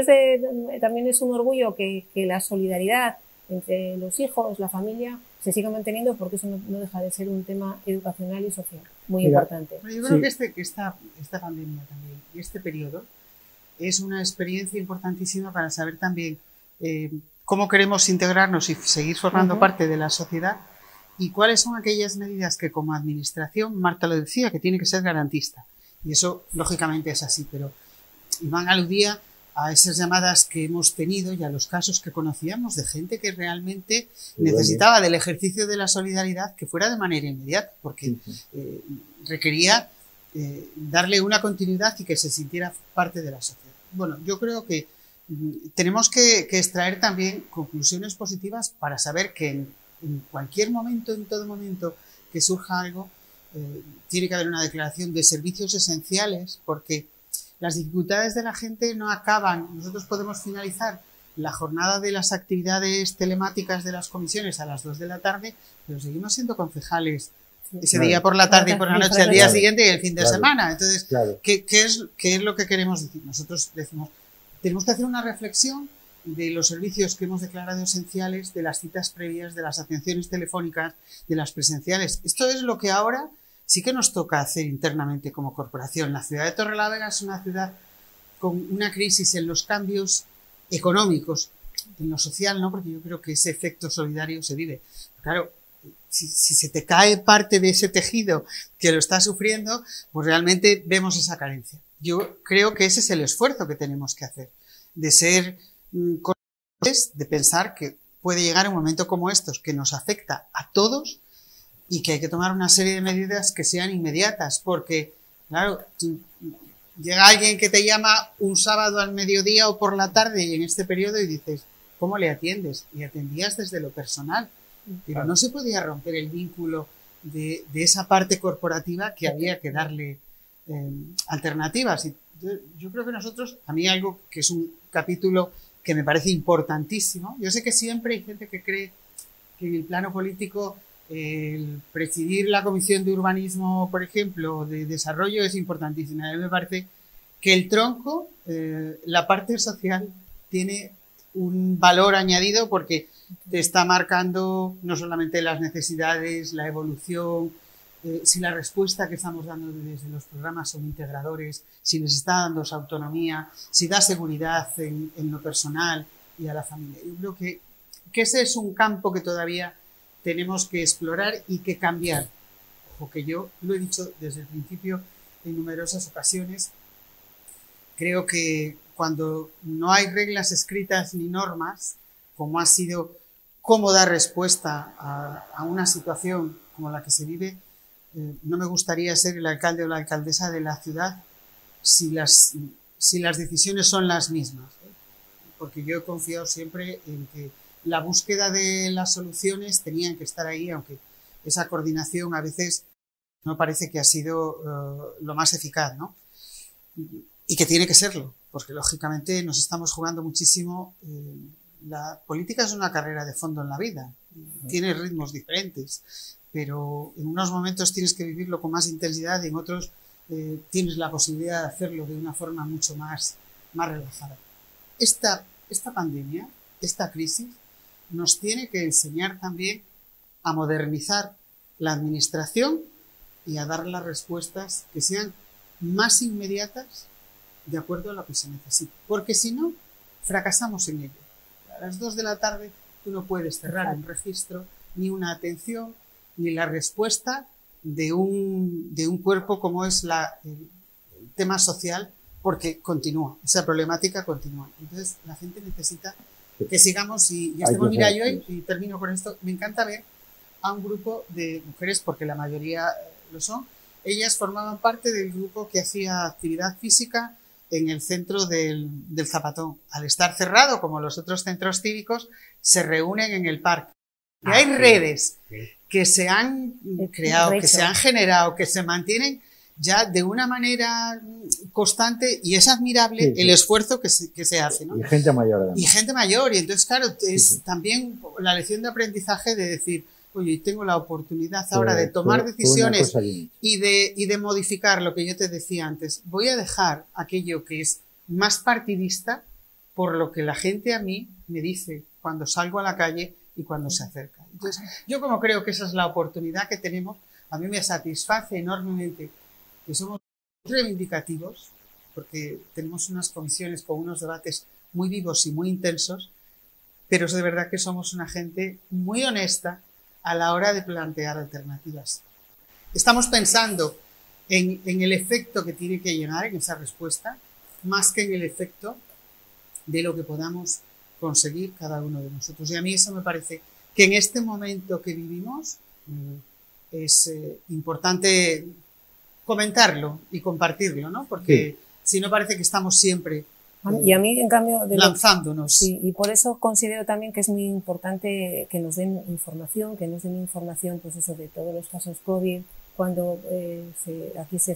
también es un orgullo que la solidaridad entre los hijos, la familia, se siga manteniendo, porque eso no deja de ser un tema educacional y social muy importante. Yo creo que esta pandemia también y este periodo es una experiencia importantísima para saber también cómo queremos integrarnos y seguir formando parte de la sociedad, y cuáles son aquellas medidas que como administración, Marta lo decía, que tiene que ser garantista. Y eso lógicamente es así, pero Iván aludía a esas llamadas que hemos tenido y a los casos que conocíamos de gente que realmente necesitaba del ejercicio de la solidaridad que fuera de manera inmediata, porque requería darle una continuidad y que se sintiera parte de la sociedad. Bueno, yo creo que tenemos que extraer también conclusiones positivas para saber que en cualquier momento, en todo momento que surja algo, tiene que haber una declaración de servicios esenciales, porque las dificultades de la gente no acaban. Nosotros podemos finalizar la jornada de las actividades telemáticas de las comisiones a las 2 de la tarde, pero seguimos siendo concejales ese día por la tarde y por la noche, al día siguiente y el fin de semana. Entonces, ¿qué es lo que queremos decir? Nosotros decimos, tenemos que hacer una reflexión de los servicios que hemos declarado esenciales, de las citas previas, de las atenciones telefónicas, de las presenciales. Esto es lo que ahora sí que nos toca hacer internamente como corporación. La ciudad de Torrelavega es una ciudad con una crisis en los cambios económicos, en lo social, ¿no? Porque yo creo que ese efecto solidario se vive. Claro, si se te cae parte de ese tejido que lo está sufriendo, pues realmente vemos esa carencia. Yo creo que ese es el esfuerzo que tenemos que hacer, de ser conscientes, de pensar que puede llegar un momento como estos que nos afecta a todos y que hay que tomar una serie de medidas que sean inmediatas, porque, claro, llega alguien que te llama un sábado al mediodía o por la tarde y en este periodo y dices, ¿cómo le atiendes? Y atendías desde lo personal, pero no se podía romper el vínculo de esa parte corporativa que había que darle alternativas. Y yo creo que nosotros, a mí algo que es un capítulo que me parece importantísimo, yo sé que siempre hay gente que cree que en el plano político el presidir la Comisión de Urbanismo, por ejemplo, de Desarrollo es importantísimo. A mí me parece que el tronco, la parte social, tiene un valor añadido porque te está marcando no solamente las necesidades, la evolución, si la respuesta que estamos dando desde los programas son integradores, si les está dando esa autonomía, si da seguridad en lo personal y a la familia. Yo creo que ese es un campo que todavía tenemos que explorar y que cambiar. Ojo, que yo lo he dicho desde el principio en numerosas ocasiones. Creo que cuando no hay reglas escritas ni normas, como ha sido cómo dar respuesta a una situación como la que se vive, no me gustaría ser el alcalde o la alcaldesa de la ciudad si las decisiones son las mismas, porque yo he confiado siempre en que la búsqueda de las soluciones tenían que estar ahí, aunque esa coordinación a veces no parece que ha sido lo más eficaz, ¿no? Y que tiene que serlo, porque lógicamente nos estamos jugando muchísimo. La política es una carrera de fondo en la vida, tiene ritmos diferentes, pero en unos momentos tienes que vivirlo con más intensidad y en otros tienes la posibilidad de hacerlo de una forma mucho más relajada. Esta pandemia, esta crisis, nos tiene que enseñar también a modernizar la administración y a dar las respuestas que sean más inmediatas de acuerdo a lo que se necesita. Porque si no, fracasamos en ello. A las 2 de la tarde tú no puedes cerrar un registro, ni una atención, ni la respuesta de un cuerpo como es el tema social, porque continúa, esa problemática continúa. Entonces la gente necesita que sigamos y estemos. Mira, yo y termino con esto, me encanta ver a un grupo de mujeres, porque la mayoría lo son. Ellas formaban parte del grupo que hacía actividad física en el centro del Zapatón. Al estar cerrado, como los otros centros cívicos, se reúnen en el parque. Y hay redes que se han creado, que se han generado, que se mantienen ya de una manera constante, y es admirable el esfuerzo que se hace, ¿no? Y gente mayor, además. Y gente mayor, y entonces, claro, es también la lección de aprendizaje de decir, oye, tengo la oportunidad ahora de tomar decisiones y de modificar lo que yo te decía antes. Voy a dejar aquello que es más partidista por lo que la gente a mí me dice cuando salgo a la calle y cuando se acerca. Entonces, yo como creo que esa es la oportunidad que tenemos, a mí me satisface enormemente que somos reivindicativos, porque tenemos unas comisiones con unos debates muy vivos y muy intensos, pero es de verdad que somos una gente muy honesta a la hora de plantear alternativas. Estamos pensando en el efecto que tiene que llegar en esa respuesta, más que en el efecto de lo que podamos conseguir cada uno de nosotros. Y a mí eso me parece que en este momento que vivimos es importante comentarlo y compartirlo, ¿no? Porque si no parece que estamos siempre Y a mí, en cambio... lanzándonos. Sí, y por eso considero también que es muy importante que nos den información, pues eso, de todos los casos COVID, cuando aquí se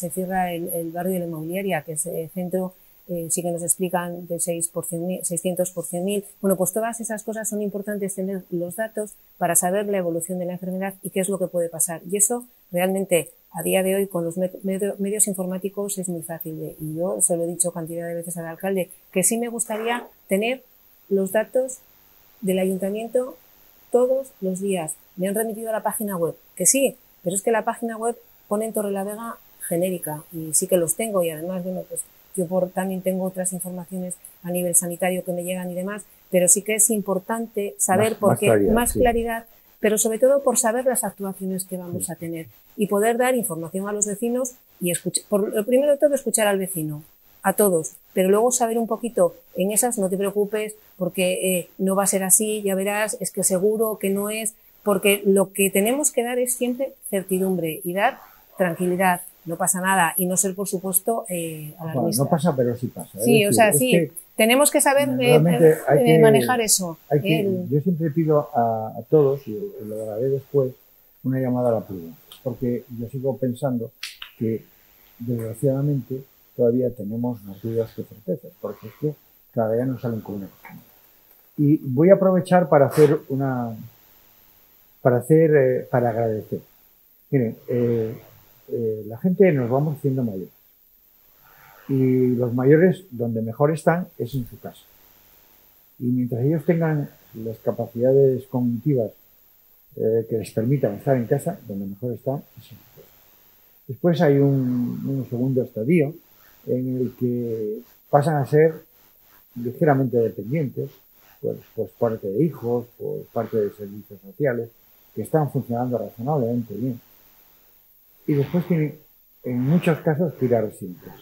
cierra el barrio de la Inmobiliaria, que es el centro, sí que nos explican de 600 por 100.000. Bueno, pues todas esas cosas son importantes, tener los datos para saber la evolución de la enfermedad y qué es lo que puede pasar. Y eso realmente a día de hoy con los medios informáticos es muy fácil. Y yo se lo he dicho cantidad de veces al alcalde, que sí me gustaría tener los datos del ayuntamiento todos los días. Me han remitido a la página web, que sí, pero es que la página web pone en Torrelavega genérica y sí que los tengo y además, bueno, pues yo también tengo otras informaciones a nivel sanitario que me llegan y demás, pero sí que es importante saber más claridad, pero sobre todo por saber las actuaciones que vamos a tener y poder dar información a los vecinos y lo primero de todo escuchar al vecino, a todos, pero luego saber un poquito en esas, no te preocupes porque no va a ser así, ya verás, es que seguro que no es, porque lo que tenemos que dar es siempre certidumbre y dar tranquilidad. No pasa nada y no ser, por supuesto, alarmistas. Bueno, no pasa, pero sí pasa. Sí, o sea, sí, tenemos que saber manejar eso. Yo siempre pido a todos, y lo daré después, una llamada a la prudencia, porque yo sigo pensando que, desgraciadamente, todavía tenemos más dudas que certezas, porque es que cada día nos salen con una cosa. Y voy a aprovechar para agradecer. Miren, la gente nos vamos haciendo mayores y los mayores donde mejor están es en su casa, y mientras ellos tengan las capacidades cognitivas que les permitan estar en casa, donde mejor están es en su casa. Después hay un segundo estadio en el que pasan a ser ligeramente dependientes, pues parte de hijos, por parte de servicios sociales que están funcionando razonablemente bien. Y después tienen, en muchos casos, que ir a residencias.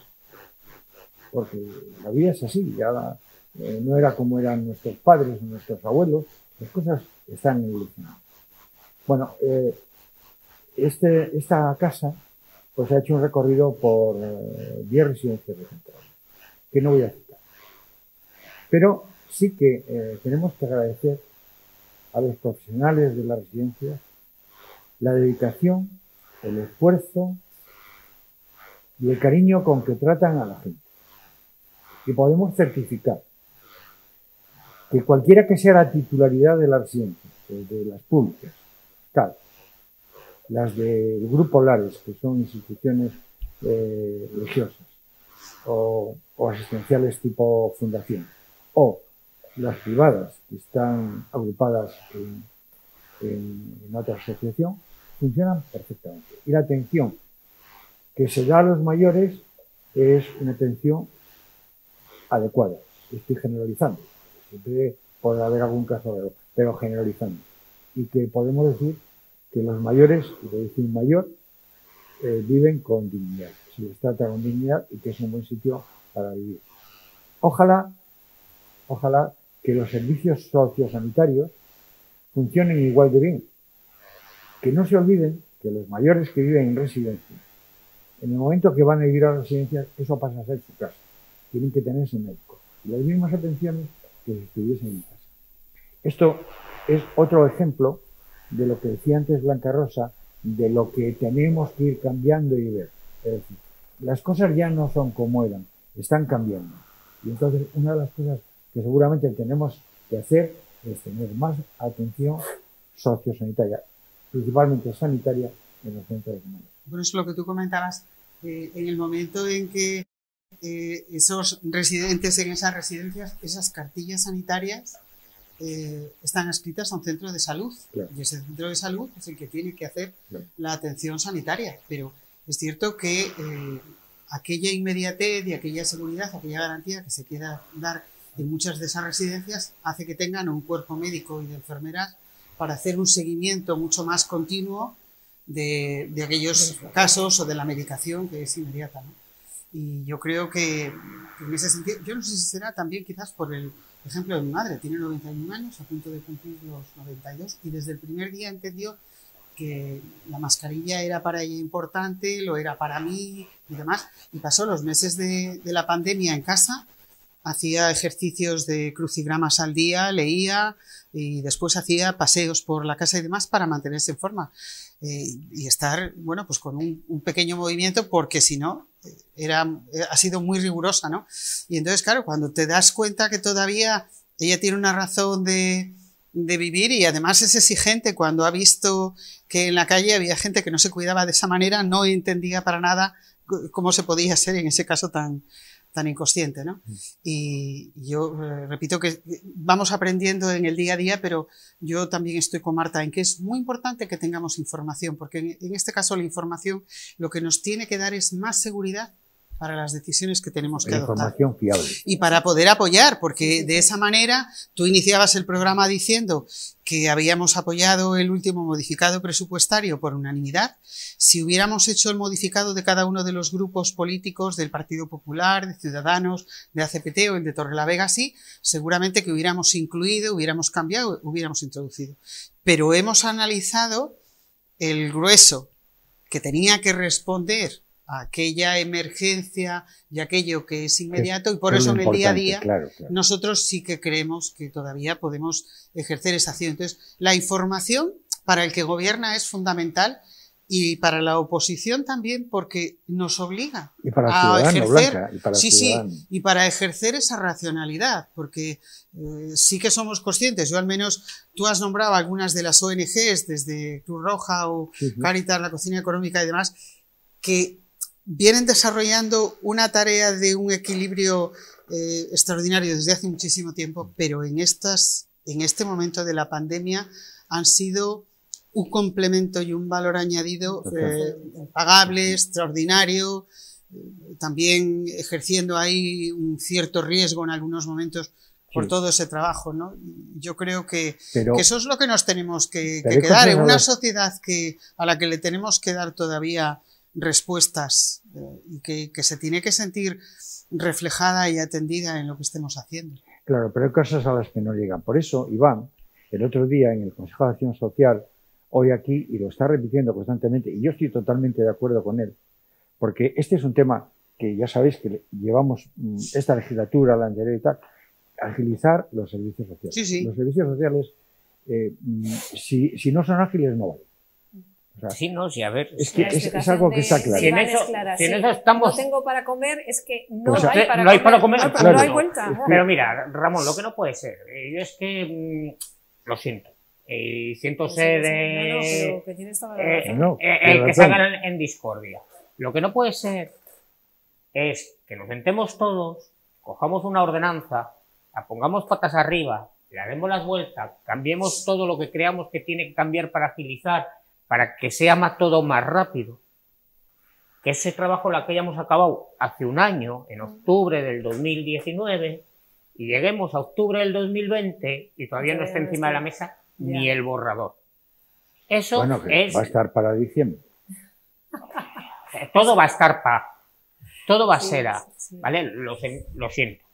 Porque la vida es así, ya no era como eran nuestros padres o nuestros abuelos, las cosas están evolucionando. Bueno, esta casa pues ha hecho un recorrido por 10 residencias de centro, que no voy a citar. Pero sí que tenemos que agradecer a los profesionales de la residencia la dedicación, el esfuerzo y el cariño con que tratan a la gente. Y podemos certificar que cualquiera que sea la titularidad de la residencia, de las públicas, CAL, las del Grupo Lares, que son instituciones religiosas o asistenciales tipo fundación, o las privadas que están agrupadas en otra asociación, funcionan perfectamente. Y la atención que se da a los mayores es una atención adecuada. Estoy generalizando. Siempre puede haber algún caso de error, pero generalizando. Y que podemos decir que los mayores, y lo dice un mayor, viven con dignidad. Se les trata con dignidad y que es un buen sitio para vivir. Ojalá que los servicios sociosanitarios funcionen igual de bien. Que no se olviden que los mayores que viven en residencias, en el momento que van a vivir a las residencias, eso pasa a ser su casa. Tienen que tener su médico y las mismas atenciones que si estuviesen en casa. Esto es otro ejemplo de lo que decía antes Blanca Rosa, de lo que tenemos que ir cambiando y ver. Es decir, las cosas ya no son como eran, están cambiando. Y entonces una de las cosas que seguramente tenemos que hacer es tener más atención sociosanitaria, principalmente sanitaria, en los centros de salud. Bueno, es lo que tú comentabas, en el momento en que esos residentes en esas residencias, esas cartillas sanitarias están adscritas a un centro de salud. Claro. Y ese centro de salud es el que tiene que hacer la atención sanitaria. Pero es cierto que aquella inmediatez y aquella seguridad, aquella garantía que se quiera dar en muchas de esas residencias hace que tengan un cuerpo médico y de enfermeras para hacer un seguimiento mucho más continuo de aquellos casos o de la medicación que es inmediata, ¿no? Y yo creo que en ese sentido, yo no sé si será también quizás por el ejemplo de mi madre, tiene 91 años, a punto de cumplir los 92, y desde el primer día entendió que la mascarilla era para ella importante, lo era para mí y demás, y pasó los meses de la pandemia en casa hacía ejercicios de crucigramas al día, leía y después hacía paseos por la casa y demás para mantenerse en forma y estar, bueno, pues con un pequeño movimiento, porque si no, ha sido muy rigurosa, ¿no? Y entonces, claro, cuando te das cuenta que todavía ella tiene una razón de vivir y además es exigente, cuando ha visto que en la calle había gente que no se cuidaba de esa manera, no entendía para nada cómo se podía ser en ese caso tan inconsciente, ¿no? Y yo repito que vamos aprendiendo en el día a día, pero yo también estoy con Marta en que es muy importante que tengamos información, porque en este caso la información lo que nos tiene que dar es más seguridad para las decisiones que tenemos que adoptar. Información fiable. Y para poder apoyar, porque de esa manera tú iniciabas el programa diciendo que habíamos apoyado el último modificado presupuestario por unanimidad. Si hubiéramos hecho el modificado de cada uno de los grupos políticos, del Partido Popular, de Ciudadanos, de ACPT o el de Torrelavega, sí, seguramente que hubiéramos incluido, hubiéramos cambiado, hubiéramos introducido. Pero hemos analizado el grueso que tenía que responder a aquella emergencia y aquello que es inmediato, y por eso en el día a día nosotros sí que creemos que todavía podemos ejercer esa acción. Entonces, la información para el que gobierna es fundamental y para la oposición también, porque nos obliga a ejercer, y para ejercer esa racionalidad, porque sí que somos conscientes. Yo al menos, tú has nombrado algunas de las ONGs, desde Cruz Roja o Cáritas, la Cocina Económica y demás, que vienen desarrollando una tarea de un equilibrio extraordinario desde hace muchísimo tiempo, pero en este momento de la pandemia han sido un complemento y un valor añadido pagable, extraordinario, también ejerciendo ahí un cierto riesgo en algunos momentos por todo ese trabajo, ¿no? Yo creo que eso es lo que nos tenemos que quedar en una sociedad a la que le tenemos que dar todavía respuestas y que se tiene que sentir reflejada y atendida en lo que estemos haciendo. Claro, pero hay cosas a las que no llegan. Por eso, Iván, el otro día en el Consejo de Acción Social, hoy aquí, y lo está repitiendo constantemente, y yo estoy totalmente de acuerdo con él, porque este es un tema que ya sabéis que llevamos esta legislatura, la anterior y tal, agilizar los servicios sociales. Sí, sí. Los servicios sociales, si no son ágiles, no valen. O sea, sí, no, sí, a ver. Es que es algo que está claro. Si en eso estamos... No tengo para comer, es que no Pues, hay para no hay para comer. No, no hay vuelta. Pero mira, Ramón, lo que no puede ser, yo es que, lo siento, y siento ser pero que tienes toda la razón. el que salgan en discordia. Lo que no puede ser es que nos sentemos todos, cojamos una ordenanza, la pongamos patas arriba, le demos las vueltas, cambiemos todo lo que creamos que tiene que cambiar para agilizar, para que sea todo más rápido. Que ese trabajo lo que hayamos acabado hace un año, en octubre del 2019, y lleguemos a octubre del 2020 y todavía no esté encima de la mesa ni el borrador. Eso bueno, que va a estar para diciembre. Todo va a estar todo va a ser ¿vale? Lo siento.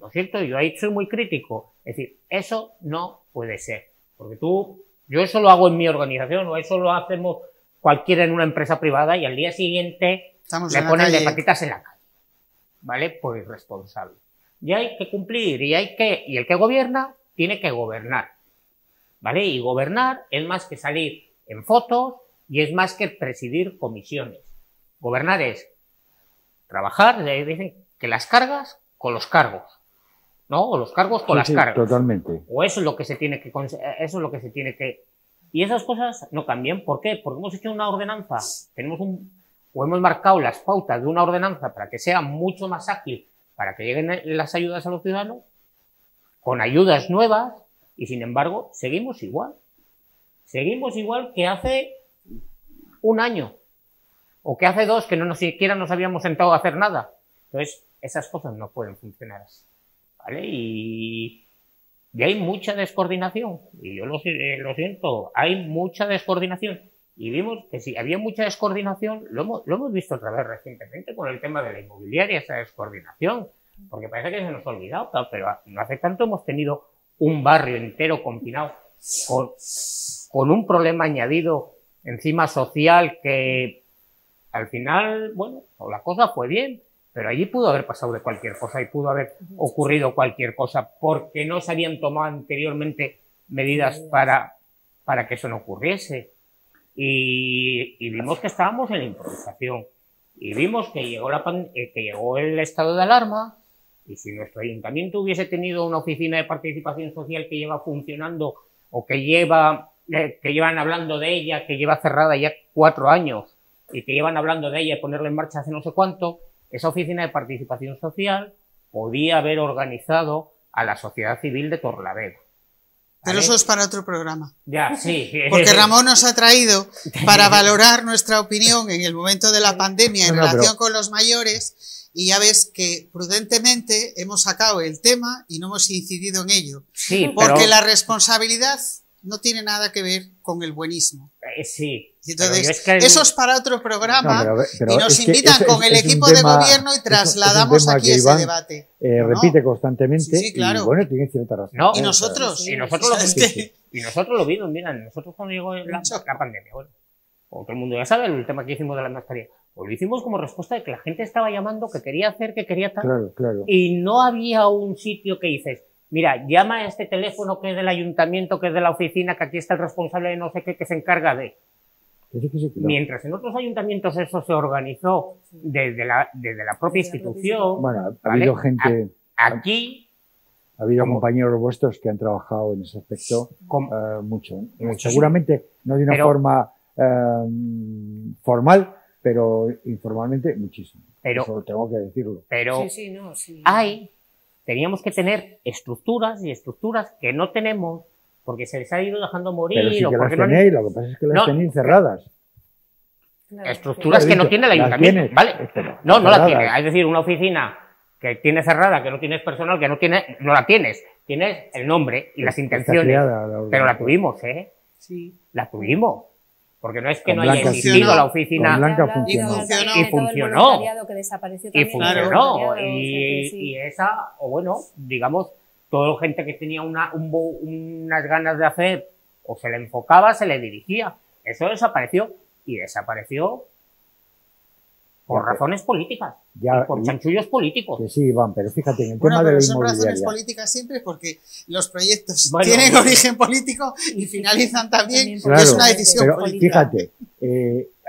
Lo siento, yo ahí soy muy crítico. Es decir, eso no puede ser. Porque yo eso lo hago en mi organización, o eso lo hacemos cualquiera en una empresa privada, y al día siguiente le ponen de patitas en la calle, ¿vale? Por irresponsable. Y hay que cumplir, y el que gobierna tiene que gobernar, ¿vale? Y gobernar es más que salir en fotos y es más que presidir comisiones. Gobernar es trabajar, dicen que las cargas con los cargos, ¿no? O los cargos con las cargas. Totalmente. O eso es lo que se tiene que, y esas cosas no cambian. ¿Por qué? Porque hemos hecho una ordenanza, o hemos marcado las pautas de una ordenanza para que sea mucho más ágil, para que lleguen las ayudas a los ciudadanos, con ayudas nuevas, y sin embargo, seguimos igual. Seguimos igual que hace un año, o que hace 2, que no siquiera nos habíamos sentado a hacer nada. Entonces, esas cosas no pueden funcionar así, ¿vale? Y hay mucha descoordinación, y yo lo siento, hay mucha descoordinación, y vimos que si había mucha descoordinación, lo hemos visto otra vez recientemente con el tema de la inmobiliaria, esa descoordinación, porque parece que se nos ha olvidado, pero no hace tanto hemos tenido un barrio entero confinado con un problema añadido encima social, que al final, bueno, la cosa fue bien, Pero allí pudo haber pasado de cualquier cosa y pudo haber ocurrido cualquier cosa porque no se habían tomado anteriormente medidas para que eso no ocurriese. Y vimos que estábamos en la improvisación. Y vimos que llegó el estado de alarma, y si nuestro ayuntamiento hubiese tenido una oficina de participación social que lleva funcionando o que llevan hablando de ella, que lleva cerrada ya 4 años y que llevan hablando de ella y ponerla en marcha hace no sé cuánto, esa oficina de participación social podía haber organizado a la sociedad civil de Torlavega. Pero eso es para otro programa. Ya, sí. Porque Ramón nos ha traído para valorar nuestra opinión en el momento de la pandemia en relación con los mayores, y ya ves que prudentemente hemos sacado el tema y no hemos incidido en ello. Sí, porque la responsabilidad no tiene nada que ver con el buenismo. Sí. Entonces, eso es para otro programa, y nos invitan con el equipo de gobierno y trasladamos aquí ese debate. Repite constantemente, sí, claro. Y bueno, tiene cierta razón. No, y nosotros. Y nosotros lo vimos, mira, nosotros cuando llegó la pandemia, bueno, como todo el mundo ya sabe, el tema que hicimos de la mascarilla, pues lo hicimos como respuesta de que la gente estaba llamando, que quería hacer, que quería tal, y no había un sitio que dices, mira, llama a este teléfono que es del ayuntamiento, que es de la oficina, que aquí está el responsable de no sé qué, que se encarga de... Mientras en otros ayuntamientos eso se organizó desde la propia institución. Bueno, ha habido gente... Aquí... Ha habido compañeros vuestros que han trabajado en ese aspecto mucho. Seguramente no de una forma formal, pero informalmente muchísimo. Eso tengo que decirlo. Pero teníamos que tener estructuras y estructuras que no tenemos porque se les ha ido dejando morir. Pero sí que o porque las tenéis, lo que pasa es que las tenéis cerradas. Estructuras que no tiene el ayuntamiento, ¿vale? No la tiene. Es decir, una oficina que tiene cerrada, que no tienes personal, que no la tienes. Tienes el nombre y las intenciones. Pero la tuvimos, ¿eh? Sí. La tuvimos. Porque no es que no haya existido la oficina. Y funcionó. Y esa, o bueno, digamos, toda gente que tenía unas ganas de hacer, o se le enfocaba, se le dirigía. Eso desapareció. Y desapareció por razones políticas, por chanchullos políticos. Que sí, Iván, pero fíjate, en el tema de la son razones políticas siempre porque los proyectos tienen origen político y finalizan también porque es una decisión política. Fíjate,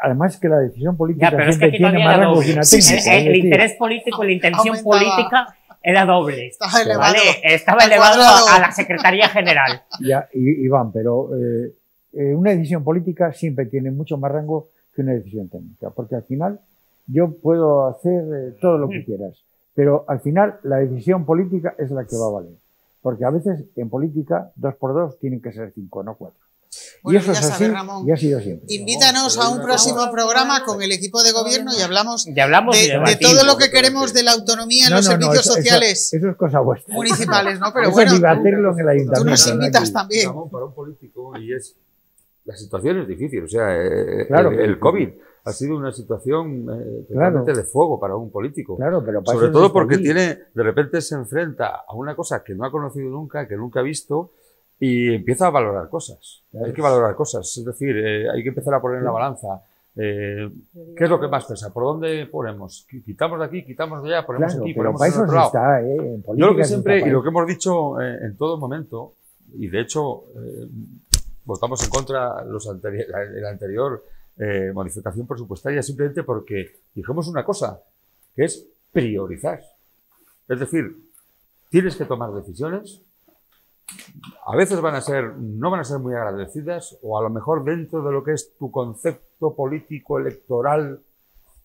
además que la decisión política siempre tiene más rango que una técnica. El interés político y la intención política era doble. Estaba elevado, estaba elevado a la Secretaría General. Ya, Iván, pero una decisión política siempre tiene mucho más rango que una decisión técnica, porque al final yo puedo hacer todo lo que quieras, pero al final la decisión política es la que va a valer, porque a veces en política 2 por 2 tienen que ser 5, no 4. Bueno, y eso es así, Ramón, y ha sido siempre. Invítanos a un próximo programa con el equipo de gobierno y hablamos de todo lo que queremos de la autonomía en los servicios sociales. Eso es cosa vuestra. Municipales, ¿no? Pero bueno, debatirlo en el ayuntamiento. Tú nos invitas también. Ramón, para un político, y es... La situación es difícil, o sea, el COVID ha sido una situación totalmente de fuego para un político. Claro, pero sobre todo porque de repente se enfrenta a una cosa que no ha conocido nunca, que nunca ha visto, y empieza a valorar cosas. Claro. Hay que valorar cosas, es decir, hay que empezar a poner en la balanza. ¿Qué es lo que más pesa? ¿Por dónde ponemos? ¿Quitamos de aquí, quitamos de allá, ponemos aquí, ponemos en otro lado? Está, en yo lo que siempre, y lo que hemos dicho en todo momento, y de hecho votamos en contra la anterior modificación presupuestaria simplemente porque dijimos una cosa, que es priorizar. Es decir, tienes que tomar decisiones, a veces no van a ser muy agradecidas, o a lo mejor dentro de lo que es tu concepto político electoral,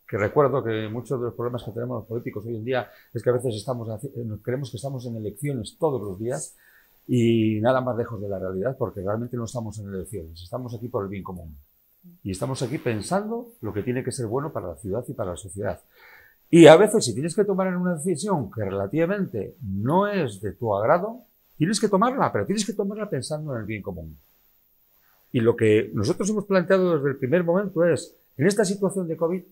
que recuerdo que muchos de los problemas que tenemos los políticos hoy en día es que a veces creemos que estamos en elecciones todos los días, y nada más lejos de la realidad, porque realmente no estamos en elecciones, estamos aquí por el bien común. Y estamos aquí pensando lo que tiene que ser bueno para la ciudad y para la sociedad. Y a veces, si tienes que tomar una decisión que relativamente no es de tu agrado, tienes que tomarla, pero tienes que tomarla pensando en el bien común. Y lo que nosotros hemos planteado desde el primer momento es, en esta situación de COVID,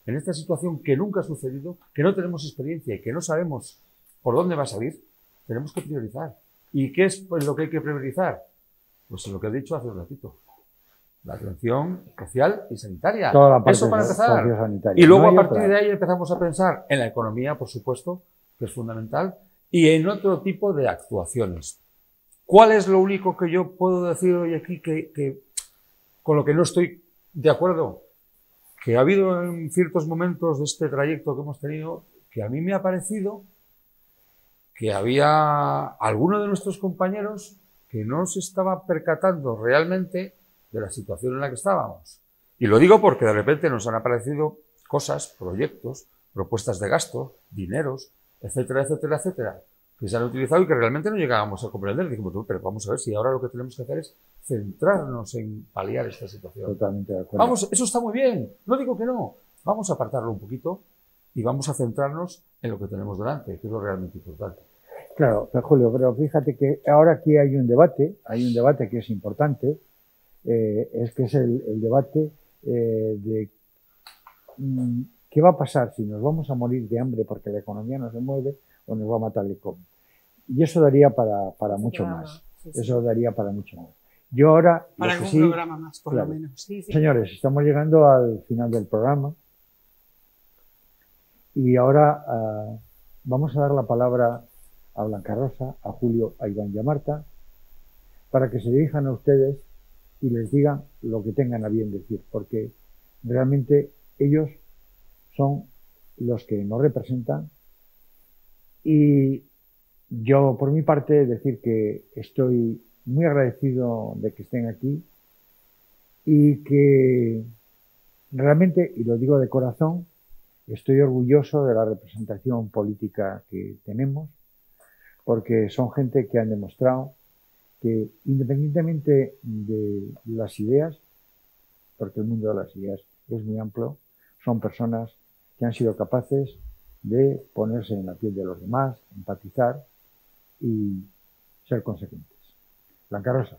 en esta situación que nunca ha sucedido, que no tenemos experiencia y que no sabemos por dónde va a salir, tenemos que priorizar. ¿Y qué es lo que hay que priorizar? Pues lo que he dicho hace un ratito. la atención social y sanitaria. Toda la parte eso para empezar. sociosanitaria. Y luego No hay a partir otra. de ahí empezamos a pensar en la economía, por supuesto, que es fundamental, y en otro tipo de actuaciones. ¿Cuál es lo único que yo puedo decir hoy aquí con lo que no estoy de acuerdo? Que ha habido en ciertos momentos de este trayecto que hemos tenido que a mí me ha parecido que había alguno de nuestros compañeros que no se estaba percatando realmente de la situación en la que estábamos. Y lo digo porque de repente nos han aparecido cosas, proyectos, propuestas de gasto, dineros, etcétera, etcétera, etcétera, que se han utilizado y que realmente no llegábamos a comprender. Dijimos, pero vamos a ver si ahora lo que tenemos que hacer es centrarnos en paliar esta situación. Totalmente de acuerdo. Vamos, eso está muy bien, no digo que no. Vamos a apartarlo un poquito y vamos a centrarnos en lo que tenemos delante, que es lo realmente importante. Claro, pero Julio, pero fíjate que ahora aquí hay un debate que es importante, es el debate de qué va a pasar si nos vamos a morir de hambre porque la economía no se mueve o nos va a matar el COVID. Y eso daría para mucho más. Sí, sí. Eso daría para mucho más. Yo ahora... Para lo que algún programa más, por claro. lo menos. Sí, sí. Señores, estamos llegando al final del programa y ahora vamos a dar la palabra a Blanca Rosa, a Julio, a Iván y a Marta para que se dirijan a ustedes y les digan lo que tengan a bien decir, porque realmente ellos son los que nos representan y yo por mi parte decir que estoy muy agradecido de que estén aquí y que realmente, y lo digo de corazón, estoy orgulloso de la representación política que tenemos, porque son gente que han demostrado que independientemente de las ideas, porque el mundo de las ideas es muy amplio, son personas que han sido capaces de ponerse en la piel de los demás, empatizar y ser consecuentes. Blanca Rosa.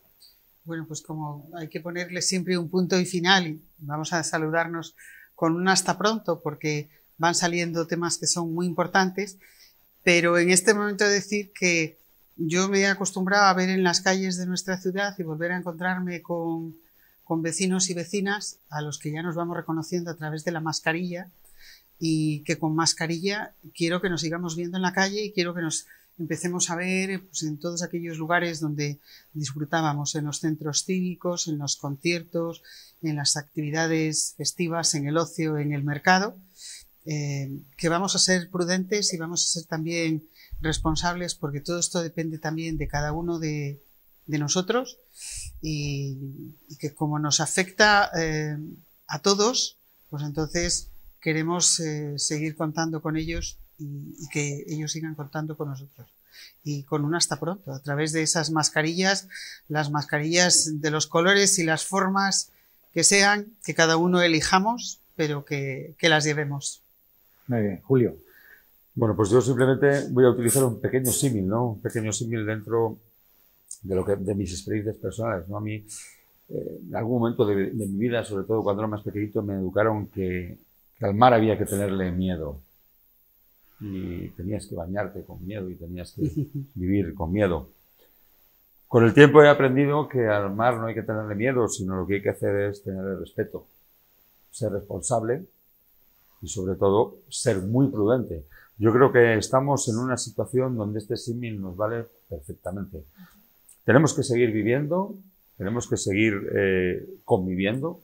Bueno, pues como hay que ponerle siempre un punto y final, y vamos a saludarnos con un hasta pronto, porque van saliendo temas que son muy importantes, pero en este momento decir que yo me he acostumbrado a ver en las calles de nuestra ciudad y volver a encontrarme con vecinos y vecinas a los que ya nos vamos reconociendo a través de la mascarilla, y que con mascarilla quiero que nos sigamos viendo en la calle y quiero que nos empecemos a ver pues, en todos aquellos lugares donde disfrutábamos, en los centros cívicos, en los conciertos, en las actividades festivas, en el ocio, en el mercado, que vamos a ser prudentes y vamos a ser también responsables, porque todo esto depende también de cada uno de nosotros y que como nos afecta a todos, pues entonces queremos seguir contando con ellos y que ellos sigan contando con nosotros. Y con un hasta pronto, a través de esas mascarillas, las mascarillas de los colores y las formas que sean, que cada uno elijamos, pero que las llevemos. Muy bien, Julio. Bueno, pues yo simplemente voy a utilizar un pequeño símil, ¿no? Un pequeño símil dentro de mis experiencias personales, ¿no? A mí, en algún momento de mi vida, sobre todo cuando era más pequeñito, me educaron que al mar había que tenerle miedo. Y tenías que bañarte con miedo y tenías que vivir con miedo. Con el tiempo he aprendido que al mar no hay que tenerle miedo, sino lo que hay que hacer es tenerle respeto, ser responsable y sobre todo ser muy prudente. Yo creo que estamos en una situación donde este símil nos vale perfectamente. Tenemos que seguir viviendo, tenemos que seguir conviviendo,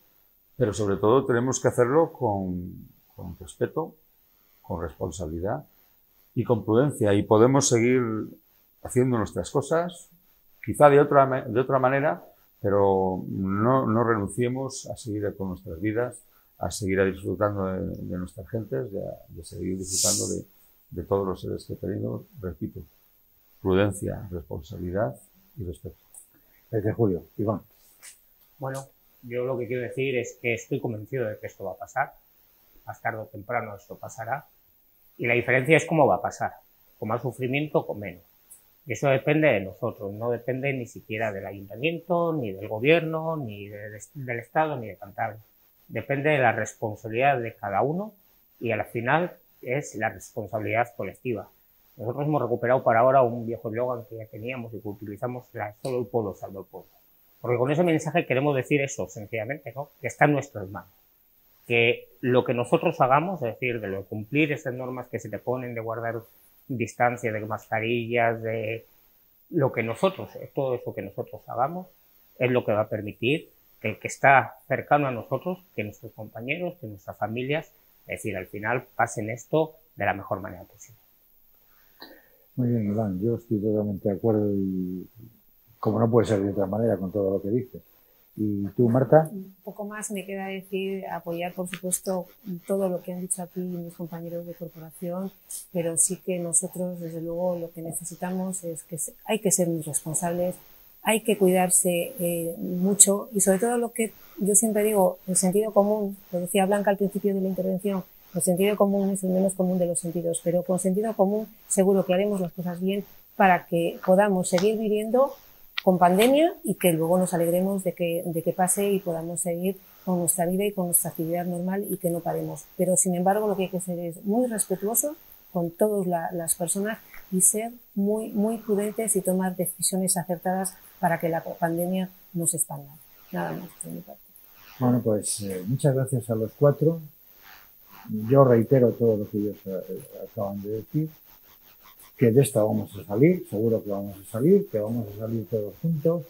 pero sobre todo tenemos que hacerlo con respeto, con responsabilidad y con prudencia. Y podemos seguir haciendo nuestras cosas, quizá de otra manera, pero no renunciemos a seguir con nuestras vidas, a seguir disfrutando de nuestras gentes, de seguir disfrutando de todos los seres que he tenido. Repito, prudencia, responsabilidad y respeto. Desde Julio. Iván. Bueno, yo lo que quiero decir es que estoy convencido de que esto va a pasar. Más tarde o temprano esto pasará. Y la diferencia es cómo va a pasar. Con más sufrimiento o con menos. Y eso depende de nosotros. No depende ni siquiera del ayuntamiento, ni del gobierno, ni del Estado, ni de Cantabria. Depende de la responsabilidad de cada uno y al final es la responsabilidad colectiva. Nosotros hemos recuperado para ahora un viejo eslogan que ya teníamos y que utilizamos, solo el pueblo salva el pueblo. Porque con ese mensaje queremos decir eso, sencillamente, ¿no? Que está en nuestras manos. Que lo que nosotros hagamos, es decir, de lo de cumplir esas normas que se te ponen, de guardar distancia, de mascarillas, de lo que nosotros, todo eso que nosotros hagamos, es lo que va a permitir que el que está cercano a nosotros, que nuestros compañeros, que nuestras familias, es decir, al final pasen esto de la mejor manera posible. Muy bien, Iván, yo estoy totalmente de acuerdo y como no puede ser de otra manera con todo lo que dices. ¿Y tú, Marta? Un poco más me queda decir, apoyar, por supuesto, todo lo que han dicho aquí mis compañeros de corporación, pero sí que nosotros, desde luego, lo que necesitamos es que hay que ser muy responsables, hay que cuidarse mucho y sobre todo lo que yo siempre digo, el sentido común, lo decía Blanca al principio de la intervención, el sentido común es el menos común de los sentidos, pero con sentido común seguro que haremos las cosas bien para que podamos seguir viviendo con pandemia y que luego nos alegremos de que pase y podamos seguir con nuestra vida y con nuestra actividad normal y que no paremos. Pero, sin embargo, lo que hay que hacer es muy respetuosos con todas las personas y ser muy, muy prudentes y tomar decisiones acertadas para que la pandemia no se expanda. Nada más por mi parte. Bueno, pues muchas gracias a los cuatro. Yo reitero todo lo que ellos acaban de decir. Que de esta vamos a salir, seguro que vamos a salir, que vamos a salir todos juntos,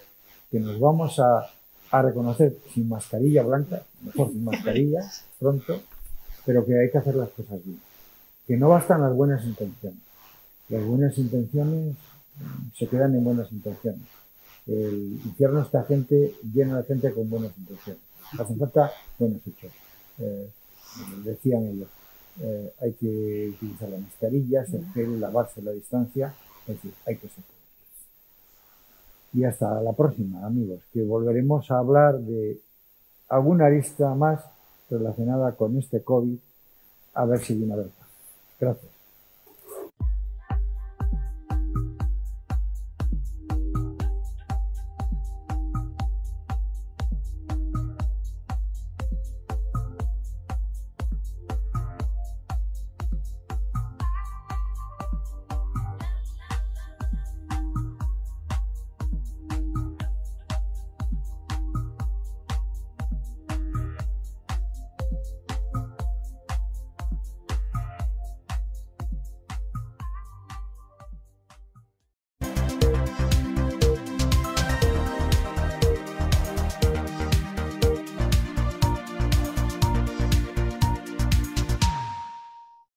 que nos vamos a reconocer sin mascarilla, Blanca, mejor sin mascarilla, pronto, pero que hay que hacer las cosas bien. Que no bastan las buenas intenciones. Las buenas intenciones se quedan en buenas intenciones. El infierno está lleno de gente con buenas intenciones. Hacen falta buenos hechos. Decían ellos. Hay que utilizar las mascarillas, el gel, lavarse la distancia, es decir, hay que ser. Y hasta la próxima, amigos, que volveremos a hablar de alguna arista más relacionada con este COVID, a ver si de una vez. Gracias.